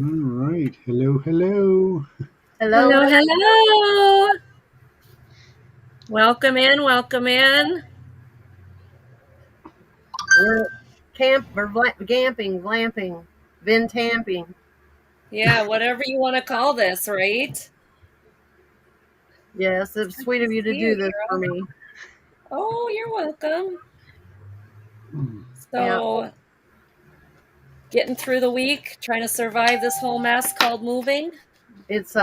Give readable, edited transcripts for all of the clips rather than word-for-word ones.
All right. Hello, hello. Hello. Hello, hello. Welcome in, welcome in. We're gamping, glamping, vintamping. Yeah, whatever you want to call this, right? Yes, It's it's good sweet to of you to see you, do this for girl. me. Oh, you're welcome. Hmm. Yeah, So, getting through the week, trying to survive this whole mess called moving. it's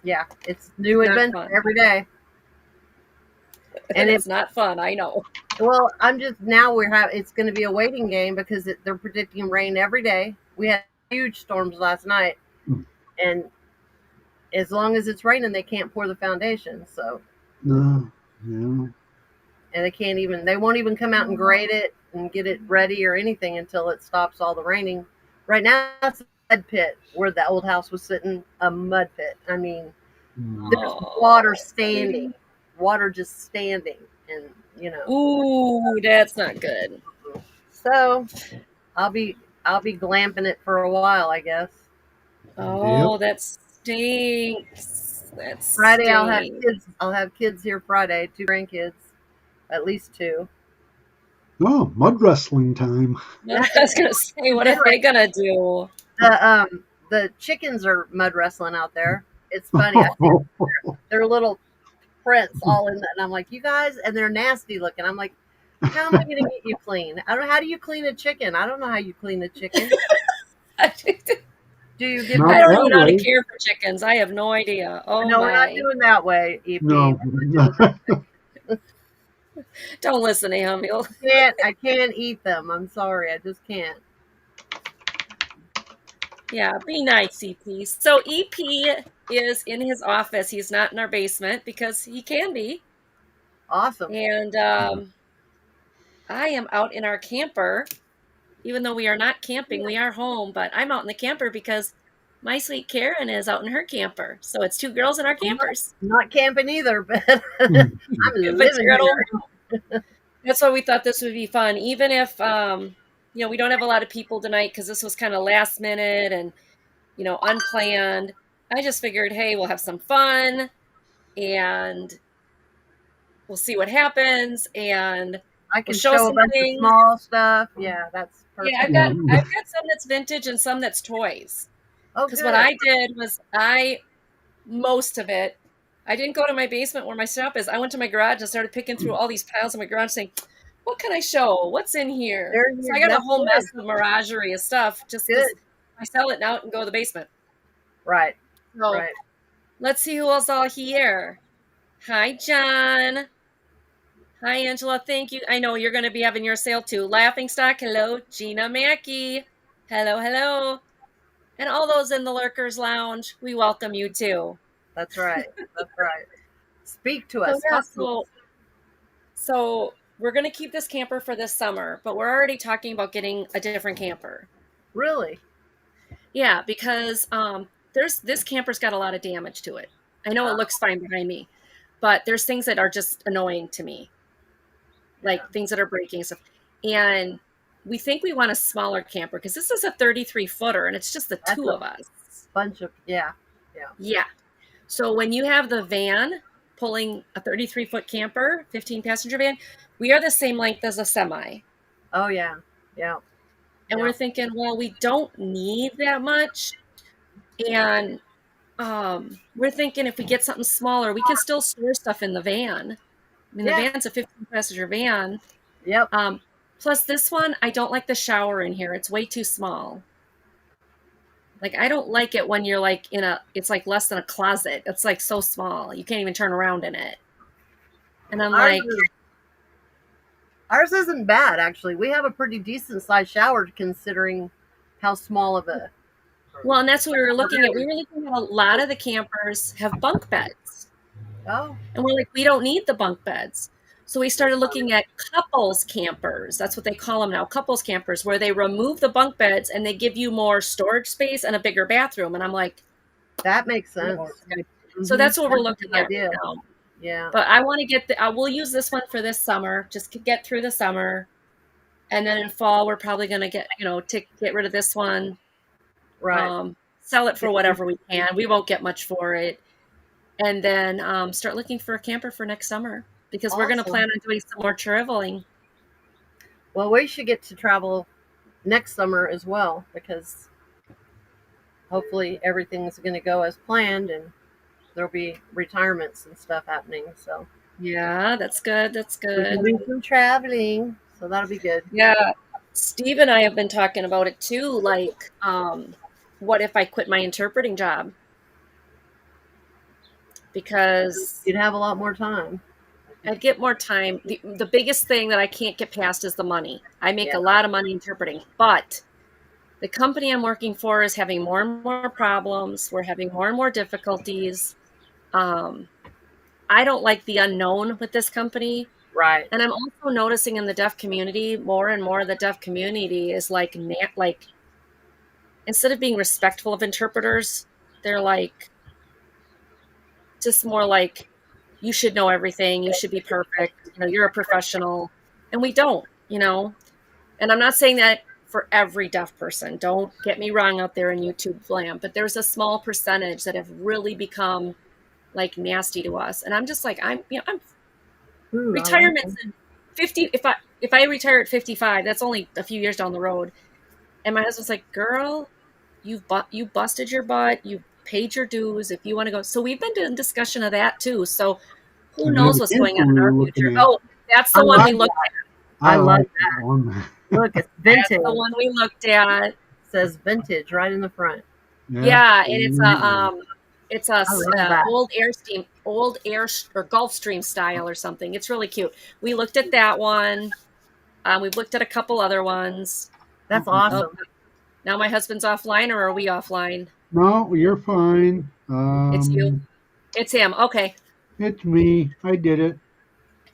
yeah, it's It's new not adventure fun. every day. And it It's not fun, I know. well, I'm just now it's going to be a waiting game because they're predicting rain every day. We had huge storms last night, and as long as it's raining, they can't pour the foundation. So, Yeah. and they won't even come out and grade it and get it ready or anything until it stops all the raining. Right now it's a mud pit where the old house was sitting, a mud pit. I mean, there's water Oh, standing, sweetie. water just standing, and you know. Ooh, that's not good. So I'll be I'll be glamping it for a while, I guess. Yep. Oh, that stinks. That Friday stinks. I'll have kids here Friday, two grandkids, at least two. Oh, mud wrestling time. I was gonna say, what are they gonna do? The chickens are mud wrestling out there. It's funny. I see their little prints all in that, and I'm like, you guys, and they're nasty looking. I'm like, how am I going to get you clean? I don't know. How do you clean a chicken? I don't know how you clean a chicken. I Do you give Not them? don't even that know how to way. care for chickens. I have no idea. Oh No, we're not my. doing that way, EP. No. We're not doing that. Don't listen to him. I can't eat them. I'm sorry. I just can't. Yeah, be nice, EP. So EP is in his office. He's not in our basement because he can be. Awesome. And I am out in our camper. Even though we are not camping, we are home, but I'm out in the camper because my sweet Karen is out in her camper. So it's two girls in our I'm campers. not camping either, but I'm But living you're at home. here. That's why we thought this would be fun, even if we don't have a lot of people tonight because this was kind of last minute and unplanned. I just figured, hey, we'll have some fun and we'll see what happens and I we'll can show show a some bunch of things. small stuff. Yeah, that's Yeah, I've perfect. got I've got some that's vintage and some that's toys. Oh, Because what good. I did was most of it, I didn't go to my basement where my shop is. I went to my garage and started picking through all these piles in my garage saying, what can I show? What's in here? So I got a That's whole good. mess of miragerie of stuff just because Good. I sell it now and go to the basement. Right. So Right. let's see who else all here. Hi, John. Hi, Angela. Thank you. I know you're going to be having your sale too. Laughing Stock. Hello, Gina Mackey. Hello, hello. And all those in the Lurkers Lounge, we welcome you too. That's right. That's right. Speak to So us. yeah, Talk to so us. so we're gonna keep this camper for this summer, but we're already talking about getting a different camper. Really? Yeah, because there's this camper's got a lot of damage to it. I know it Uh, looks fine behind me, but there's things that are just annoying to me, yeah. like things that are breaking and stuff. And we think we want a smaller camper because this is a 33 footer and it's just the That's two a of us. bunch of, yeah. Yeah. Yeah. So when you have the van pulling a 33-foot camper, 15 passenger van, we are the same length as a semi. Oh, yeah. Yeah. And Yeah. we're thinking, well, we don't need that much. And we're thinking if we get something smaller, we can still store stuff in the van. I mean, the Yeah. van's a 15 passenger van. Yep. Um, Plus, this one, I don't like the shower in here. It's way too small. Like, I don't like it when you're like it's like less than a closet. It's like so small. You can't even turn around in it. And I'm Ours like, is, ours isn't bad, actually. We have a pretty decent sized shower considering how small of a. well, and that's what we were looking at. We were looking at a lot of the campers have bunk beds. Oh, And we're like, we don't need the bunk beds. So we started looking at couples campers. That's what they call them now, couples campers, where they remove the bunk beds and they give you more storage space and a bigger bathroom. And I'm like, that makes no, sense. so Hmm. that's what we're That's a looking good at right idea. now. Yeah. But I want to we'll use this one for this summer, just to get through the summer. And then in fall, we're probably going to get rid of this one Right. Sell it for whatever we can. We won't get much for it. And then start looking for a camper for next summer because we're going to plan Awesome. on doing some more traveling. Well, we should get to travel next summer as well because hopefully everything's going to go as planned and there'll be retirements and stuff happening. So Yeah, that's good. That's we can good. do some traveling. So that'll be good. Yeah. Steve and I have been talking about it too. Like, what if I quit my interpreting job? Because You'd have a lot more time. I'd get more time. The biggest thing that I can't get past is the money. I make Yeah. a lot of money interpreting, but the company I'm working for is having more and more problems. We're having more and more difficulties. I don't like the unknown with this company. Right. And I'm also noticing in the deaf community, more and more the deaf community is like instead of being respectful of interpreters, they're like just more like you should know everything, you should be perfect, you're a professional. And we don't, And I'm not saying that for every deaf person. Don't get me wrong out there in YouTube land, but there's a small percentage that have really become like nasty to us. And I'm just like, I'm Ooh, I like retirement's them. in 50. If I retire at 55, that's only a few years down the road. And my husband's like, girl, you busted your butt. You paid your dues. If you want to go. So we've been doing discussion of that too. So who Another knows what's going camper on in we our were future? looking at. Oh, that's I the one we love looked that. at. I love like that one. Look, it's That's vintage. the one we looked at. It says vintage right in the front. Yeah, and it's a I love that. old air or Gulfstream style or something. It's really cute. We looked at that one. We've looked at a couple other ones. That's Oh, awesome. now my husband's offline, or are we offline? No, you're fine. It's you. It's him. Okay. It's me. I did it.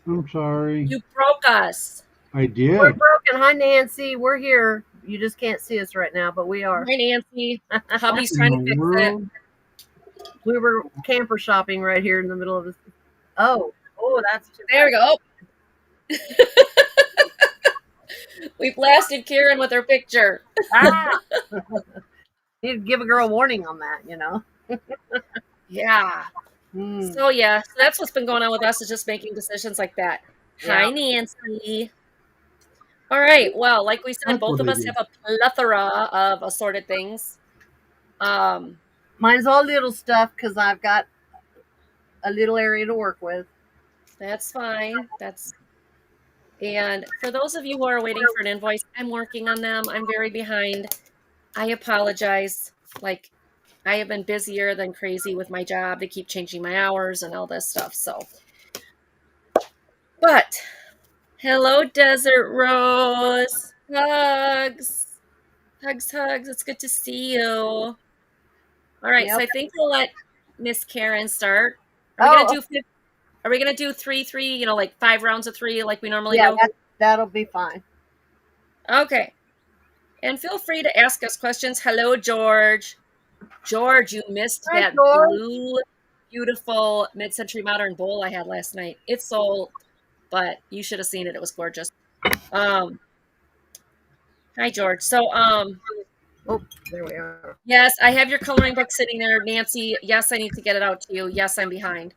I'm sorry. You broke us. I We're did. broken. Hi, Nancy. We're here. You just can't see us right now, but we are. Hi, Nancy. Hubby's In trying to the fix it. world? We were camper shopping right here in the middle of this. Oh, that's too There we go. We blasted Karen with her picture. Ah! Need to give a girl a warning on that. Yeah. Mm. So that's what's been going on with us, is just making decisions like that. Hi, Nancy. All right. Well, like we said, That's both of what I us did. have a plethora of assorted things. Mine's all little stuff because I've got a little area to work with. That's fine. And for those of you who are waiting for an invoice, I'm working on them. I'm very behind. I apologize. Like, I have been busier than crazy with my job. They keep changing my hours and all this stuff. So, but hello, Desert Rose. Hugs. Hugs. It's good to see you. All right. Yep. So I think we'll let Miss Karen start. Are we gonna do 3, like 5 rounds of 3 like we normally do? That'll be fine. Okay. And feel free to ask us questions. Hello, George. George, you missed Hi, that George. blue, beautiful mid-century modern bowl I had last night. It's sold, but you should have seen it. It was gorgeous. Hi, George. So, Oh, there we are. yes, I have your coloring book sitting there, Nancy. Yes, I need to get it out to you. Yes, I'm behind.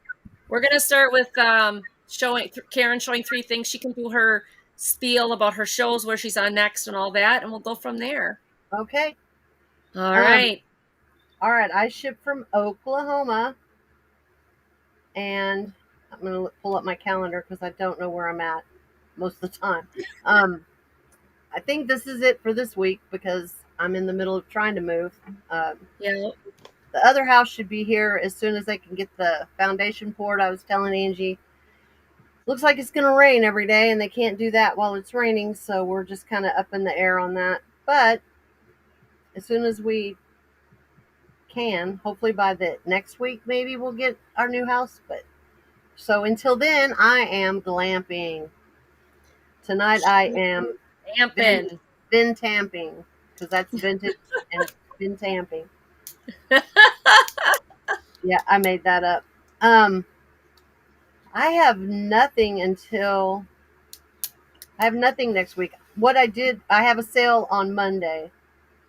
We're gonna start with Karen showing 3 things. She can do her spiel about her shows, where she's on next, and all that, and we'll go from there. Okay. All right. All right. I ship from Oklahoma, and I'm gonna pull up my calendar because I don't know where I'm at most of the time. I think this is it for this week because I'm in the middle of trying to move. Yeah. The other house should be here as soon as they can get the foundation poured. I was telling Angie, looks like it's going to rain every day, and they can't do that while it's raining, so we're just kind of up in the air on that. But as soon as we can, hopefully by the next week, maybe we'll get our new house. But so until then, I am glamping. Tonight I am Amping. bin tamping because that's vintage and bin tamping. Yeah, I made that up. I have nothing next week. What I did, I have a sale on Monday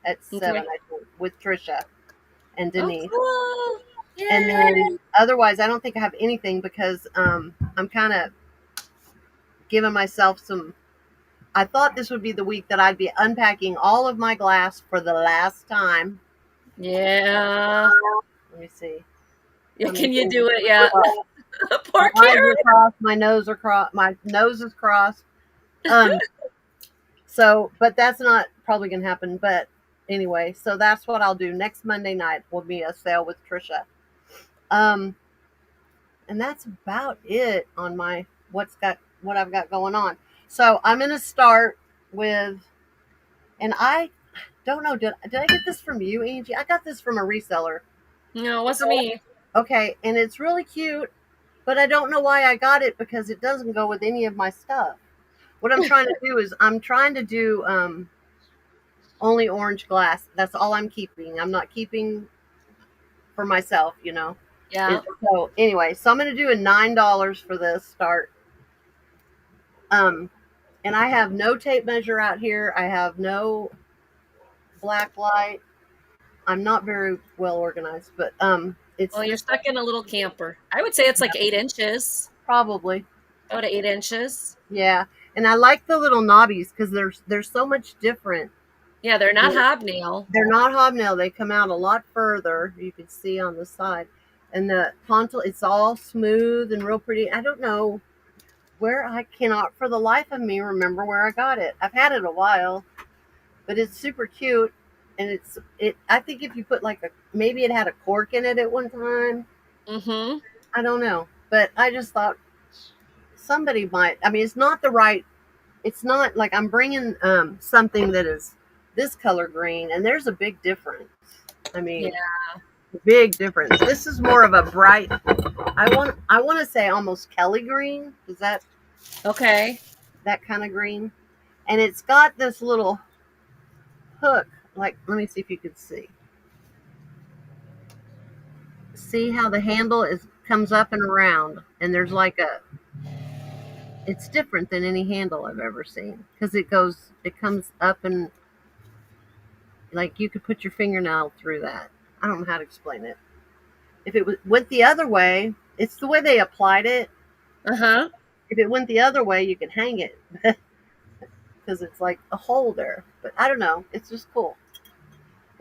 at 7, I think. with Trisha and Oh, Denise. cool. And then Yay. otherwise, I don't think I have anything because I'm kind of giving myself some. I thought this would be the week that I'd be unpacking all of my glass for the last time. Yeah. Let me see. Yeah, How many can you things do it have yet? I got? Poor My eyes Karen. are crossed. My nose are crossed. My nose is crossed. Um. So, but that's not probably gonna happen. But anyway, so that's what I'll do next Monday night. Will be a sale with Trisha. Um. And that's about it on my what I've got going on. So I'm gonna start with, and I don't know, did I get this from you, Angie? I got this from a reseller. No, it wasn't me. Okay, and it's really cute, but I don't know why I got it because it doesn't go with any of my stuff. What I'm trying to do is I'm trying to do only orange glass. That's all I'm keeping. I'm not keeping for myself, you know. Yeah. So anyway, so I'm gonna do a $9 for this start. Um, and I have no tape measure out here. I have no black light. I'm not very well organized, but it's Well, you're this stuck in a little camper. I would say it's like 8 inches. probably. About 8 inches. Yeah, and I like the little knobbies because they're so much different. Yeah, they're not They're, hobnail. they're not hobnail. They come out a lot further. You can see on the side, and the pontil. It's all smooth and real pretty. I don't know where. I cannot for the life of me remember where I got it. I've had it a while, but it's super cute. And it. I think if you put like maybe it had a cork in it at one time. Mm-hmm. I don't know, but I just thought somebody might. I mean, it's not the right. It's not like I'm bringing something that is this color green, and there's a big difference. I Yeah. mean, big difference. This is more of a bright. I want to say almost Kelly green. Is Okay. that kind of green? And it's got this little hook. Like, let me see if you could see. See how the handle is comes up and around, and there's like a. It's different than any handle I've ever seen because it comes up and like you could put your fingernail through that. I don't know how to explain it. If went the other way, it's the way they applied it. Uh-huh. If it went the other way, you could hang it because it's like a hole there. But I don't know. It's just cool.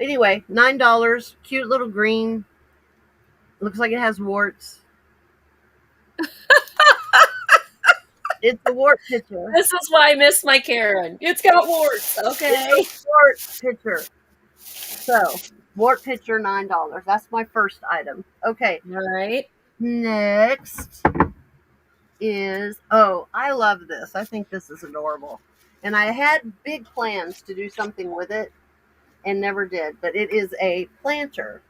Anyway, $9. Cute little green. Looks like it has warts. It's a wart picture. This is why I miss my Karen. It's got warts. Okay. It's a wart picture. So, wart picture, $9. That's my first item. Okay. All right. Next is, oh, I love this. I think this is adorable. And I had big plans to do something with it and never did. But it is a planter.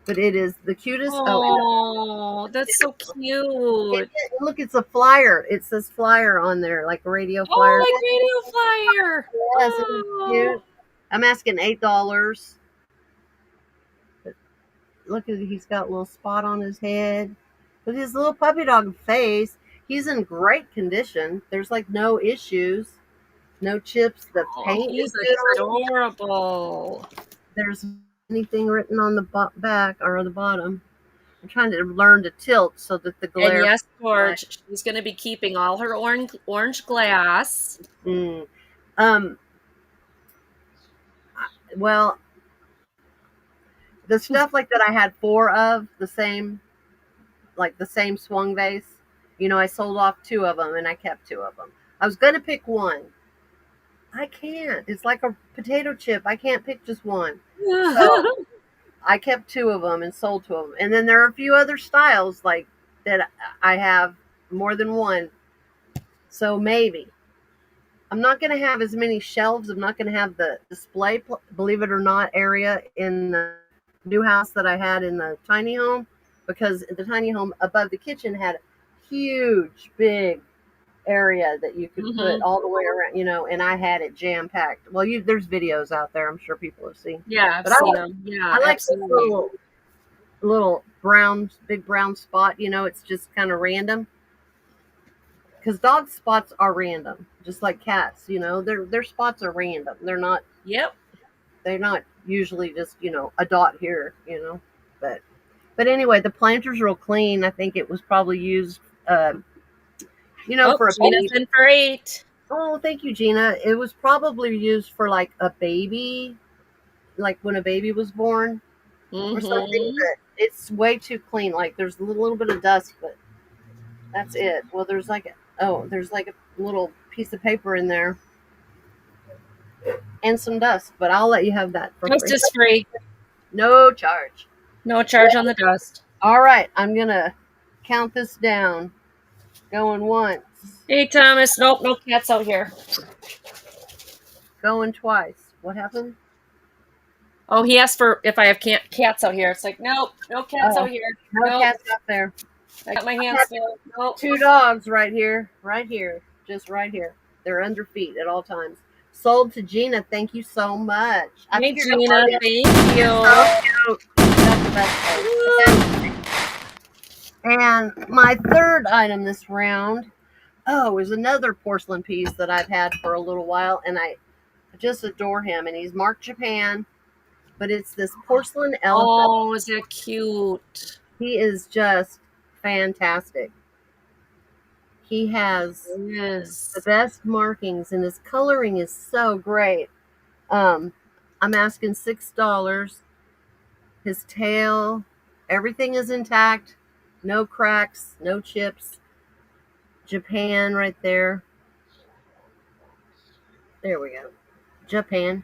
But it is the cutest. Oh, that's so cute. Look, it's a flyer. It says flyer on there, like a radio flyer. Oh, like radio flyer. Yes, it is Oh. cute. I'm asking $8. But look at it. He's got a little spot on his head. But his little puppy dog face, he's in great condition. There's like no issues, no chips. The Oh, paint he's is good. adorable. There's anything written on the back or the bottom. I'm trying to learn to tilt so that the And glare. yes, George, she's going to be keeping all her orange glass. Mm. Um. Well, the stuff like that I had four of the same, like the same swung vase. You know, I sold off two of them and I kept two of them. I was gonna pick one. I can't. It's like a potato chip. I can't pick just one. So I kept two of them and sold two of them. And then there are a few other styles like that I have more than one. So maybe. I'm not going to have as many shelves. I'm not going to have the display, believe it or not, area in the new house that I had in the tiny home because the tiny home above the kitchen had a huge, big area that you could put all the way around, you know, and I had it jam packed. Well, there's videos out there. I'm sure people have seen. Yeah, I've But seen them. Yeah, I like absolutely. this little brown, big brown spot. You know, it's just kind of random. Because dog spots are random, just like cats. You know, their spots are random. Yep. They're not usually just, a dot here, but anyway, the planter's real clean. I think it was probably used, for a Gina's baby. in for 8. Oh, thank you, Gina. It was probably used for like a baby, like when a baby was born or something. But it's way too clean. Like there's a little bit of dust, but that's it. Well, there's like a little piece of paper in there and some dust, but I'll let you have that for Dust free. is free. No charge. No charge on the dust. All right, I'm gonna count this down. Going once. Hey, Thomas. Nope, no cats out here. Going twice. What happened? Oh, he asked for if I have cats out here. It's like, nope, no cats out here. No cats out there. I got my hands full. Nope. 2 dogs right here, just right here. They're under feet at all times. Sold to Gina. Thank you so much. Hey, Gina. Thank you. So cute. That's the best part. And my third item this round, is another porcelain piece that I've had for a little while, and I just adore him. And he's marked Japan, but it's this porcelain elephant. Oh, is it cute? He is just fantastic. He has the best markings, and his coloring is so great. I'm asking $6. His tail, everything is intact. No cracks, no chips. Japan right there. There we go. Japan.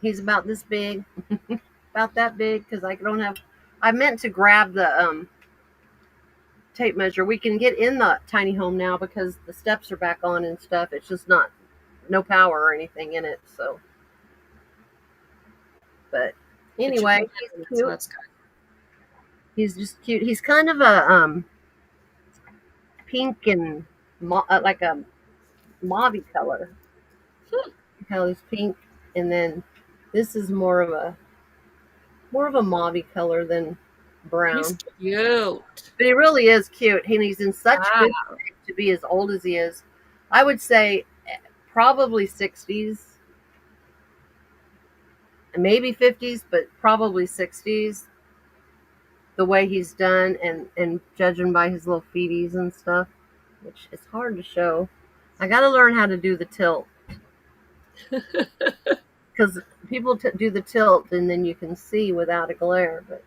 He's about this big. About that big, because I meant to grab the tape measure. We can get in the tiny home now because the steps are back on and stuff. It's just no power or anything in it. So, but anyway, he's cute. That's good. He's just cute. He's kind of a pink and like a mauve color. How he's pink, and then this is more of a mauve color than brown. He's cute. But he really is cute. And he's in such good shape to be as old as he is. I would say probably 60s, maybe 50s, but probably 60s. The way he's done, and judging by his little feeties and stuff, which is hard to show. I got to learn how to do the tilt. Because people do the tilt and then you can see without a glare. But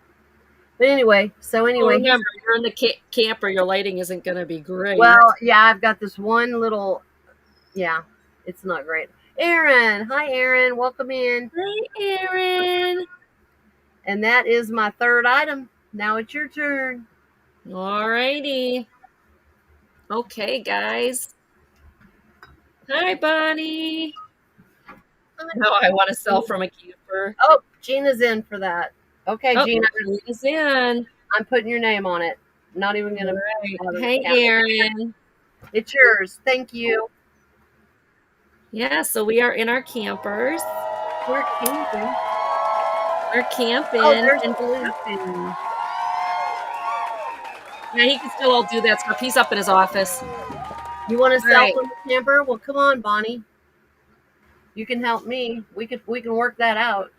anyway, remember, you're in the camper, your lighting isn't going to be great. Well, yeah, I've got this one little, it's not great. Aaron, hi Aaron, welcome in. Hi Aaron. And that is my third item. Now it's your turn. Alrighty. Okay, guys. Hi, Bonnie. Now I want to sell from a camper. Oh, Gina's in for that. Okay, Gina. Gina's in. I'm putting your name on it. I'm not even going to. Hey, Aaron. It's yours. Thank you. Yeah, so we are in our campers. We're camping. We're camping. Oh, there's Blue. Yeah, he can still all do that stuff. He's up in his office. You want to sell from the camper? Well, come on, Bonnie. You can help me. We can work that out.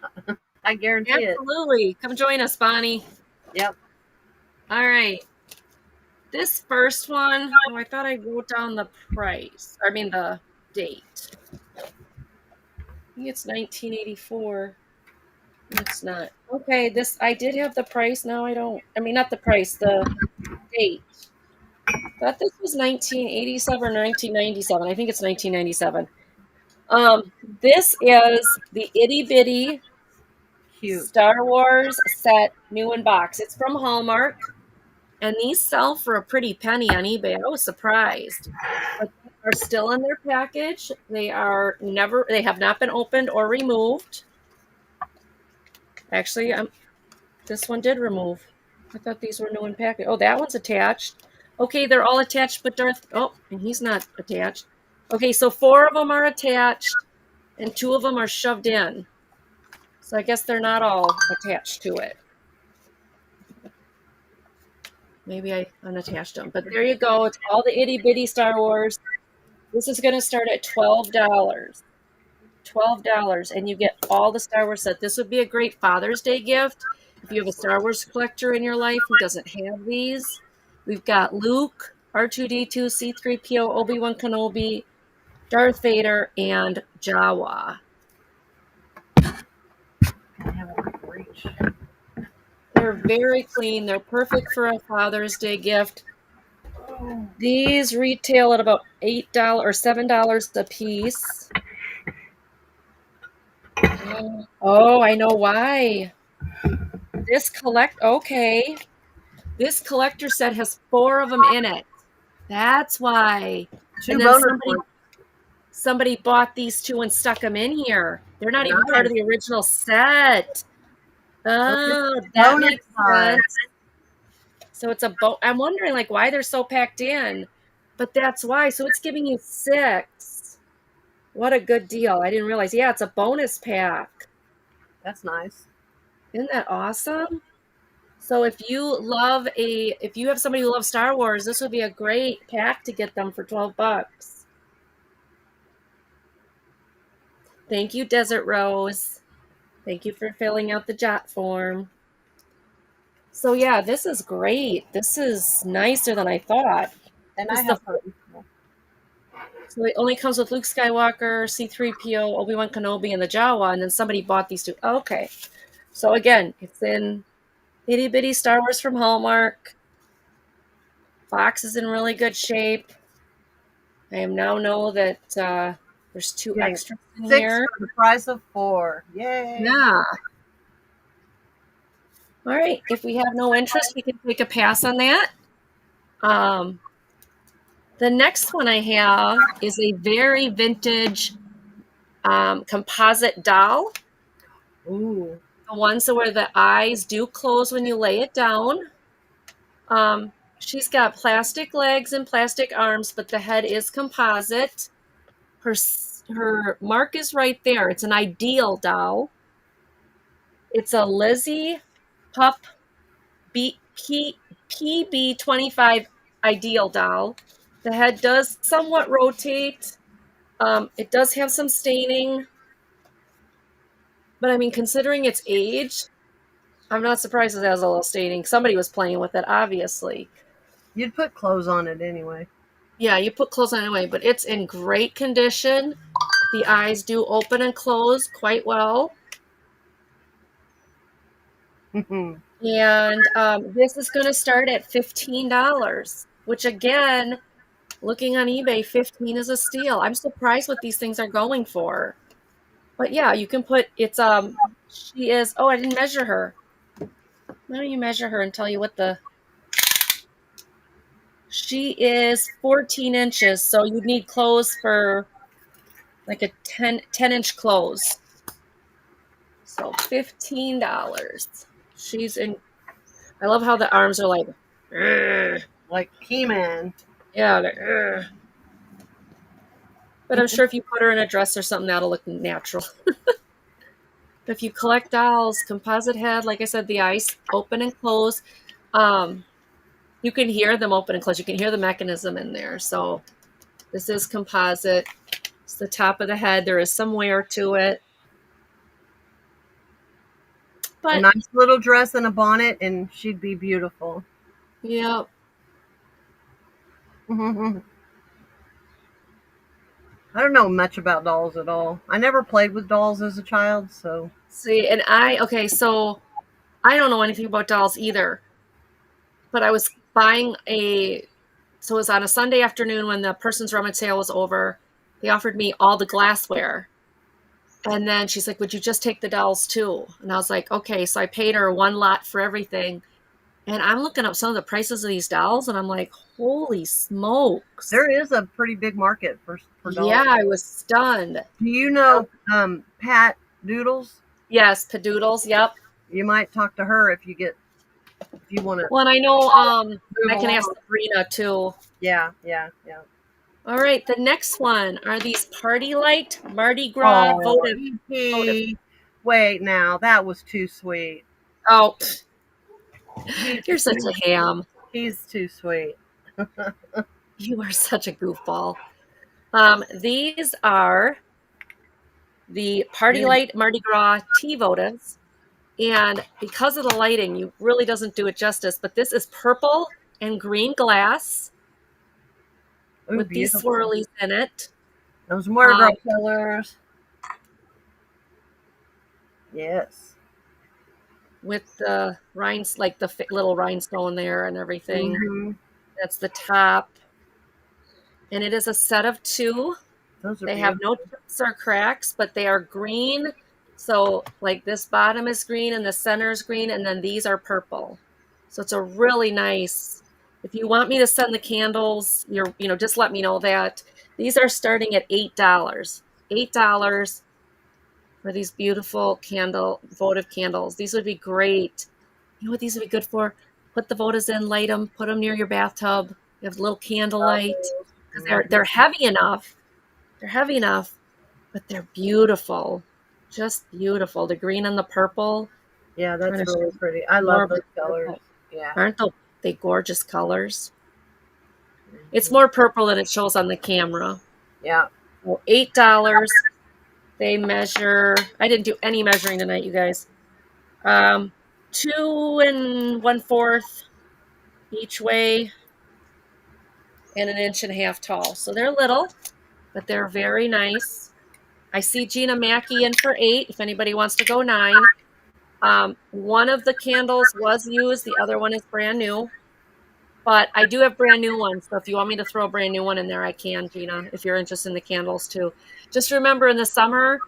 I guarantee it. Absolutely. Come join us, Bonnie. Yep. All right. This first one, I thought I wrote down the price. I mean the date. I think it's 1984. It's not. Okay, I did have the price. Now I don't. I mean, not the price, the date. Thought this was 1987 or 1997. I think it's 1997. This is the Itty Bitty Star Wars set, new in box. It's from Hallmark, and these sell for a pretty penny on eBay. I was surprised. But they are still in their package. They have not been opened or removed. Actually, this one did remove. I thought these were new in package. Oh, that one's attached. Okay, they're all attached, but and he's not attached. Okay, so 4 of them are attached, and 2 of them are shoved in. So I guess they're not all attached to it. Maybe I unattached them. But there you go. It's all the itty bitty Star Wars. This is going to start at $12. $12, and you get all the Star Wars set. This would be a great Father's Day gift if you have a Star Wars collector in your life who doesn't have these. We've got Luke, R2D2, C3PO, Obi-Wan Kenobi, Darth Vader, and Jawa. I have a quick reach. They're very clean. They're perfect for a Father's Day gift. These retail at about $8 or $7 a piece. Oh, I know why. This collector set has 4 of them in it. That's why. Two And then bonus ones. somebody bought these 2 and stuck them in here. They're not even part of Nice. the original set. Oh, that Bonus makes size. sense. So it's I'm wondering like why they're so packed in, but that's why. So it's giving you 6. What a good deal. I didn't realize. Yeah, it's a bonus pack. That's nice. Isn't that awesome? So if you have somebody who loves Star Wars, this would be a great pack to get them for $12. Thank you, Desert Rose. Thank you for filling out the jot form. So yeah, this is great. This is nicer than I thought. And I have So it only comes with Luke Skywalker, C3PO, Obi-Wan Kenobi, and the Jawa, and then somebody bought these 2. Oh, okay. So again, it's in itty bitty Star Wars from Hallmark. Box is in really good shape. I now know that there's 2 extras in 6 here. for the price of 4. Yay. Yeah. All right. If we have no interest, we can take a pass on that. The next one I have is a very vintage composite doll. Ooh. The ones where the eyes do close when you lay it down. She's got plastic legs and plastic arms, but the head is composite. Her mark is right there. It's an ideal doll. It's a Lizzie Pup PB25 ideal doll. The head does somewhat rotate. It does have some staining. But I mean, considering its age, I'm not surprised it has a little staining. Somebody was playing with it, obviously. You'd put clothes on it anyway. Yeah, you put clothes on anyway, but it's in great condition. The eyes do open and close quite well. And this is going to start at $15, which again, looking on eBay, 15 is a steal. I'm surprised what these things are going for. But yeah, you can put I didn't measure her. Why don't you measure her and tell you what she is 14 inches, so you'd need clothes for like a 10-inch clothes. So $15. She's in. I love how the arms are like, like He-Man. Yeah, like, but I'm sure if you put her in a dress or something, that'll look natural. But if you collect dolls, composite head, like I said, the eyes open and close. You can hear them open and close. You can hear the mechanism in there. So this is composite. It's the top of the head. There is some wear to it. But a nice little dress and a bonnet, and she'd be beautiful. Yeah. I don't know much about dolls at all. I never played with dolls as a child, so. See, so I don't know anything about dolls either. But I was buying so it was on a Sunday afternoon when the person's rummage sale was over. They offered me all the glassware. And then she's like, would you just take the dolls too? And I was like, okay. So I paid her one lot for everything. And I'm looking up some of the prices of these dolls, and I'm like, holy smokes. There is a pretty big market for dolls. Yeah, I was stunned. Do you know Pat Doodles? Yes, Padoodles, yep. You might talk to her if you want to. Well, and I know I can ask Sabrina too. Yeah. All right, the next one are these Party Light Mardi Gras votive. Wait, now that was too sweet. Oh, you're such a ham. He's too sweet. You are such a goofball. These are the Party Light Mardi Gras tea votives. And because of the lighting, you really doesn't do it justice, but this is purple and green glass Ooh, with these beautiful. swirlies in it. Those Mardi Gras colors. Yes. With the rhinestones, like the little rhinestone there and everything. Mm-hmm. That's the top. And it is a set of 2. Those are They have beautiful. no chips or cracks, but they are green. So like this bottom is green and the center is green, and then these are purple. So it's a really nice. If you want me to send the candles, just let me know that. These are starting at $8. $8 for these beautiful votive candles. These would be great. You know what these would be good for? Put the votives in, light them, put them near your bathtub. You have a little candlelight because they're heavy enough. They're heavy enough, but they're beautiful. Just beautiful. The green and the purple. Yeah, that's really pretty. I love those colors. Yeah. Aren't they gorgeous colors? It's more purple than it shows on the camera. Yeah. Well, $8. They measure. I didn't do any measuring tonight, you guys. 2 1/4 each way, and 1.5 inches tall. So they're little, but they're very nice. I see Gina Mackey in for 8. If anybody wants to go 9. One of the candles was used. The other one is brand new. But I do have brand new ones. So if you want me to throw a brand new one in there, I can, Gina, if you're interested in the candles too. Just remember in the summer,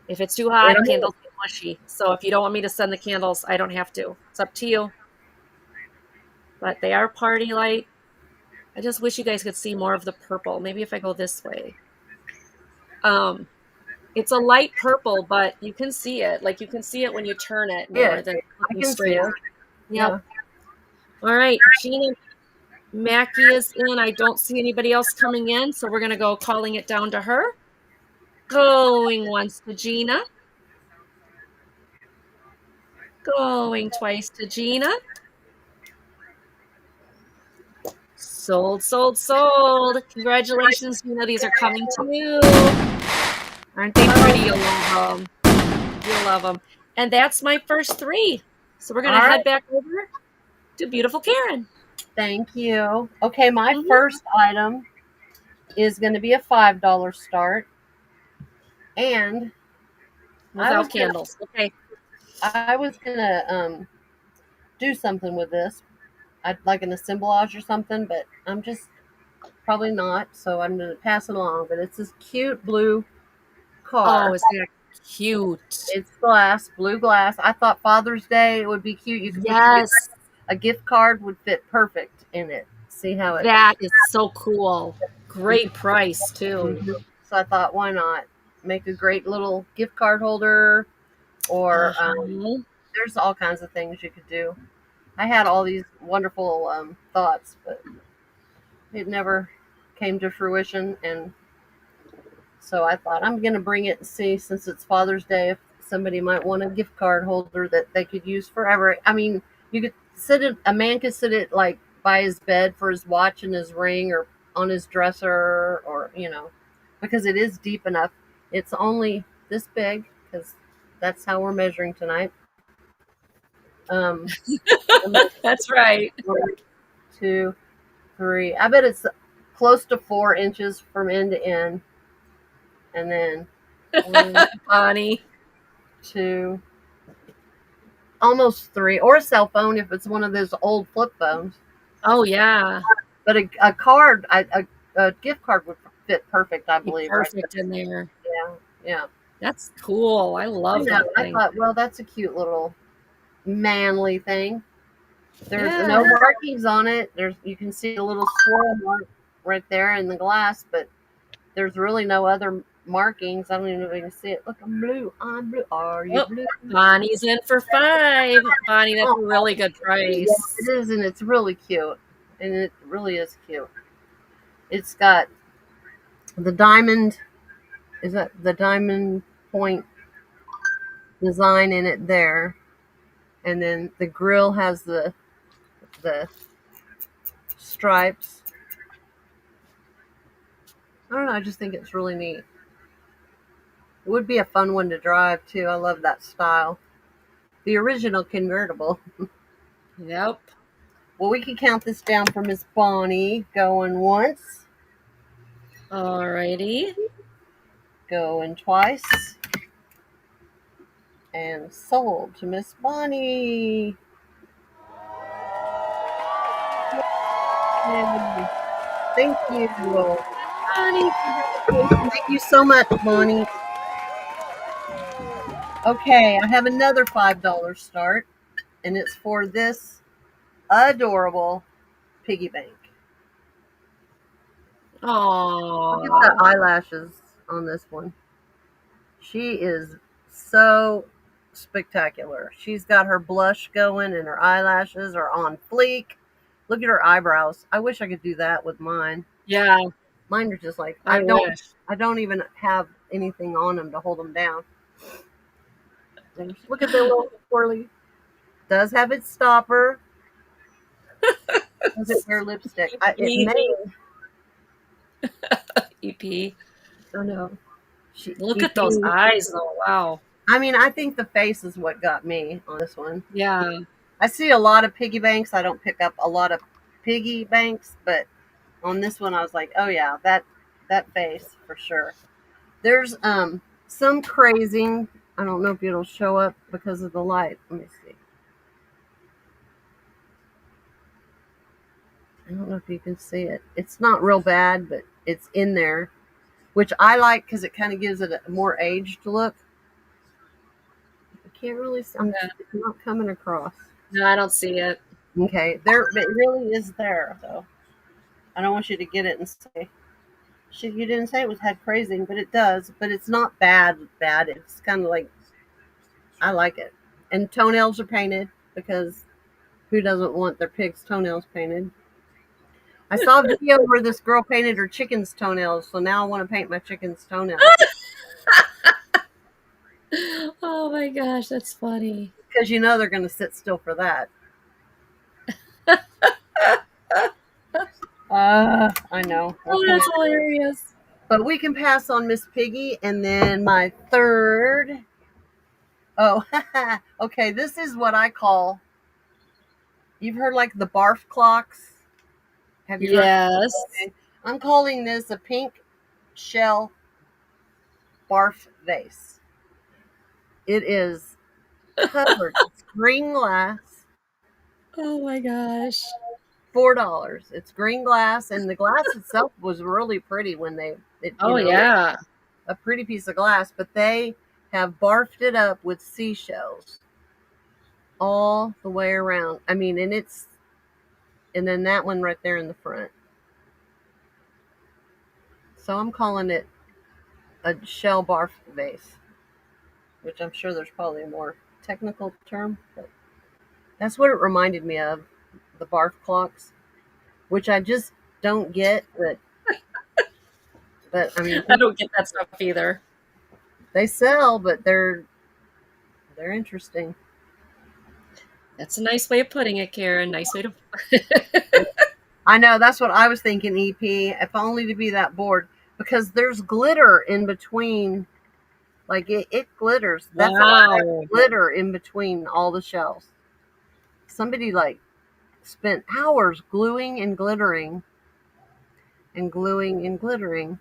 if it's too hot, candles get mushy. So if you don't want me to send the candles, I don't have to. It's up to you. But they are Party Light. I just wish you guys could see more of the purple. Maybe if I go this way. It's a light purple, but you can see it. Like you can see it when you turn it more than looking straight. Yep. Yeah. All right, Gina Mackey is in. I don't see anybody else coming in, so we're going to go calling it down to her. Going once to Gina. Going twice to Gina. Sold, sold, sold. Congratulations, Gina. These are coming to you. Aren't they pretty? You'll love them. You'll love them. And that's my first 3. So we're going to head back over to beautiful Karen. Thank you. Okay, my first item is going to be a $5 start. And without candles. Okay. I was going to do something with this. I'd like an assemblage or something, but I'm just probably not. So I'm going to pass it along. But it's this cute blue car. Oh, is that cute? It's glass, blue glass. I thought Father's Day it would be cute. You could Yes. a gift card would fit perfect in it. See how it? That is so cool. Great price too. Mm-hmm. So I thought, why not make a great little gift card holder? Or there's all kinds of things you could do. I had all these wonderful thoughts, but it never came to fruition. And so I thought I'm going to bring it and see, since it's Father's Day, if somebody might want a gift card holder that they could use forever. I mean, you could a man could sit it like by his bed for his watch and his ring, or on his dresser, or, because it is deep enough. It's only this big, because that's how we're measuring tonight. That's right. 1, 2, 3. I bet it's close to 4 inches from end to end. And then 1, Bonnie. 2, almost 3, or a cell phone if it's one of those old flip phones. Oh yeah. But a card, a gift card would fit perfect, I believe. Perfect in there. Yeah. That's cool. I love that thing. I thought, well, that's a cute little manly thing. There's no markings on it. You can see a little swirl mark right there in the glass, but there's really no other markings. I don't even know if you can see it. Look, I'm blue. I'm blue. Are you blue? Bonnie's in for 5. Bonnie, that's a really good price. Yes, it is, and it's really cute. And it really is cute. It's got the diamond. Is that the diamond point design in it there? And then the grill has the stripes. I don't know. I just think it's really neat. It would be a fun one to drive too. I love that style. The original convertible. Yep. Well, we can count this down for Miss Bonnie. Going once, Alrighty. going twice, and sold to Miss Bonnie. Yay. Thank you. Bonnie. Thank you so much, Bonnie. Okay, I have another $5 start, and it's for this adorable piggy bank. Look at the Aww. eyelashes on this one. She is so spectacular. She's got her blush going, and her eyelashes are on fleek. Look at her eyebrows. I wish I could do that with mine. Yeah, Mine are just like I wish. I don't even have anything on them to hold them down. Look at their little swirly. Does have its stopper. Does it wear lipstick? It may. EP. Oh no. Look at those eyes, though. Wow. I mean, I think the face is what got me on this one. Yeah. I see a lot of piggy banks. I don't pick up a lot of piggy banks, but on this one, I was like, oh yeah, that face for sure. There's some crazing. I don't know if it'll show up because of the light. Let me see. I don't know if you can see it. It's not real bad, but it's in there, which I like because it kind of gives it a more aged look. I can't really. It's not coming across. No, I don't see it. Okay, there. It really is there, though. I don't want you to get it and say, "Shit, you didn't say it was had crazing," but it does. But it's not bad. Bad. It's kind of like I like it. And toenails are painted because who doesn't want their pig's toenails painted? I saw a video where this girl painted her chicken's toenails, so now I want to paint my chicken's toenails. Oh my gosh, that's funny. Because you know they're going to sit still for that. I know. Oh, that's hilarious. But we can pass on Miss Piggy, and then my third. Oh, okay. This is what I call. You've heard like the barf clocks. Have you heard? Yes. Okay. I'm calling this a pink shell barf vase. It is covered. It's green glass. Oh my gosh. $4. It's green glass, and the glass itself was really pretty when Oh yeah. a pretty piece of glass, but they have barfed it up with seashells all the way around. I mean, and then that one right there in the front. So I'm calling it a shell barf vase, which I'm sure there's probably a more technical term, but that's what it reminded me of, the barf clocks, which I just don't get, but I mean, I don't get that stuff either. they sell, but they're interesting. That's a nice way of putting it, Karen. Nice way to. I know, that's what I was thinking, EP. If only to be that bored, because there's glitter in between. Like it glitters. That's a lot of glitter in between all the shells. Somebody like spent hours gluing and glittering and gluing and glittering.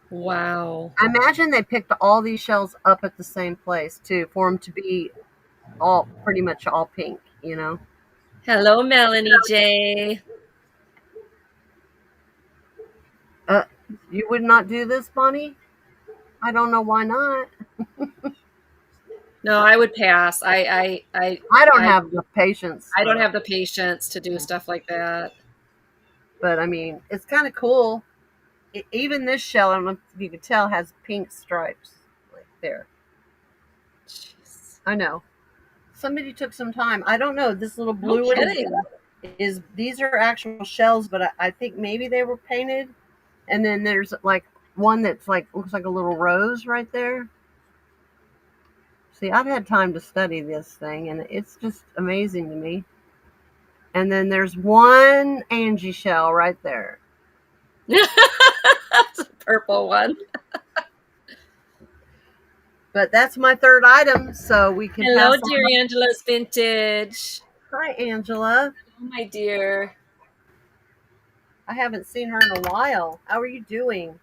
Wow. I imagine they picked all these shells up at the same place too, for them to be all pretty much all pink, you know. Hello, Melanie J. You would not do this, Bonnie? I don't know why not. No, I would pass. I don't have the patience. I don't have the patience to do stuff like that. But I mean, it's kind of cool. Even this shell, I don't know if you can tell, has pink stripes like there. Jeez. I know. Somebody took some time. I don't know. This little blue one these are actual shells, but I think maybe they were painted. And then there's like one that's like looks like a little rose right there. See, I've had time to study this thing, and it's just amazing to me. And then there's one Angie shell right there. That's a purple one. But that's my third item, so we can Hello, pass dear on. Angela's Vintage. Hi, Angela. Oh, my dear. I haven't seen her in a while. How are you doing?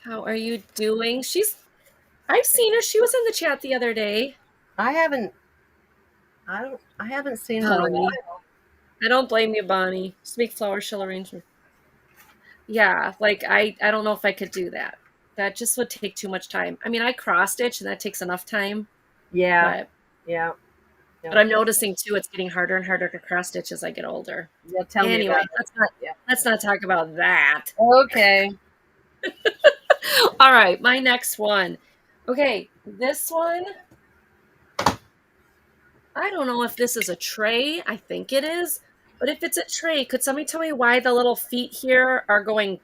How are you doing? I've seen her. She was in the chat the other day. I haven't. I haven't seen her in a Bonnie. while. I don't blame you, Bonnie. Speak flower, she'll arrange me. Yeah, like I don't know if I could do that. That just would take too much time. I mean, I cross stitch and that takes enough time, Yeah, but yeah, but I'm noticing too it's getting harder and harder to cross stitch as I get older. yeah. Tell me Anyway, about it. Yeah. let's not talk about that. Okay. All right, my next one. Okay, this one, I don't know if this is a tray. I think it is. But if it's a tray, could somebody tell me why the little feet here are going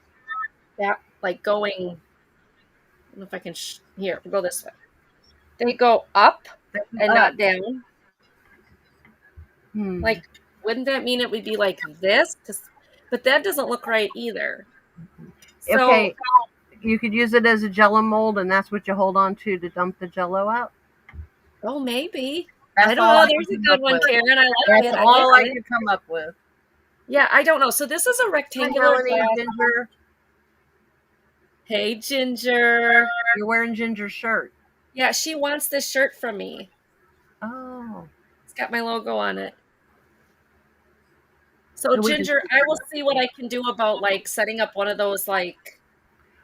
back, like going, I don't know if I can, here, we'll go this way. They go up and not down. Hmm. Like, wouldn't that mean it would be like this? But that doesn't look right either. So, Okay. You could use it as a Jello mold, and that's what you hold on to dump the Jello out. oh, maybe. That's I don't all know. I There's could a come good up one, with. Karen. I like That's it. all I it. could come up with. Yeah, I don't know. So this is a Hi, rectangular Melanie, glass. Ginger. Hey, Ginger. You're wearing Ginger's shirt. Yeah, she wants this shirt from me. Oh. It's got my logo on it. So, So we can- Ginger, I will see what I can do about like setting up one of those like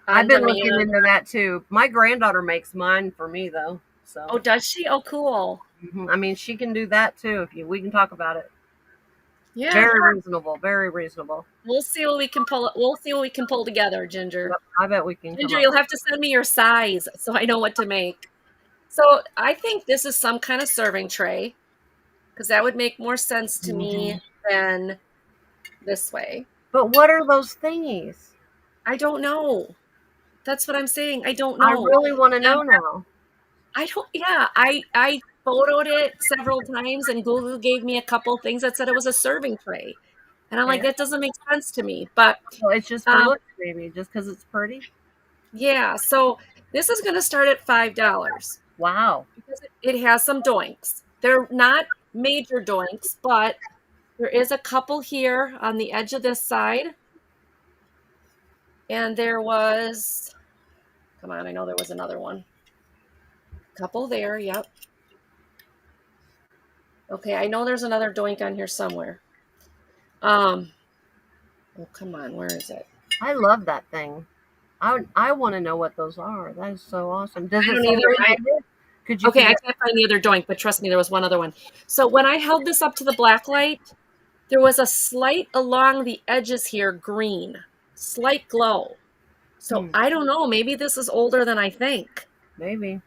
I've on been demand. looking into that too. My granddaughter makes mine for me though. So. Oh, does she? Oh, cool. I mean, she can do that too. We can talk about it. Yeah. Very reasonable. Very reasonable. We'll see what we can pull. We'll see what we can pull together, Ginger. Yep, I bet we can. Ginger, you'll have to send me your size so I know what to make. So I think this is some kind of serving tray because that would make more sense to me than this way. But what are those thingies? I don't know. That's what I'm saying. I don't know. I really want to know now. I don't. Yeah, I photoed it several times, and Google gave me a couple things that said it was a serving tray, and I'm like, that doesn't make sense to me. But Well, it's just for looks, maybe, just because it's pretty. yeah, so this is going to start at $5. Wow. Because it has some doinks. They're not major doinks, but there is a couple here on the edge of this side. And there was, come on, I know there was another one. Couple there, yep. Okay, I know there's another doink on here somewhere. Oh, come on, where is it? I love that thing. I want to know what those are. That is so awesome. Does I it don't say either. Could you? Okay, I can't find the other doink, but trust me, there was one other one. So when I held this up to the black light, there was a slight along the edges here green, slight glow. So I don't know. Maybe this is older than I think. Maybe.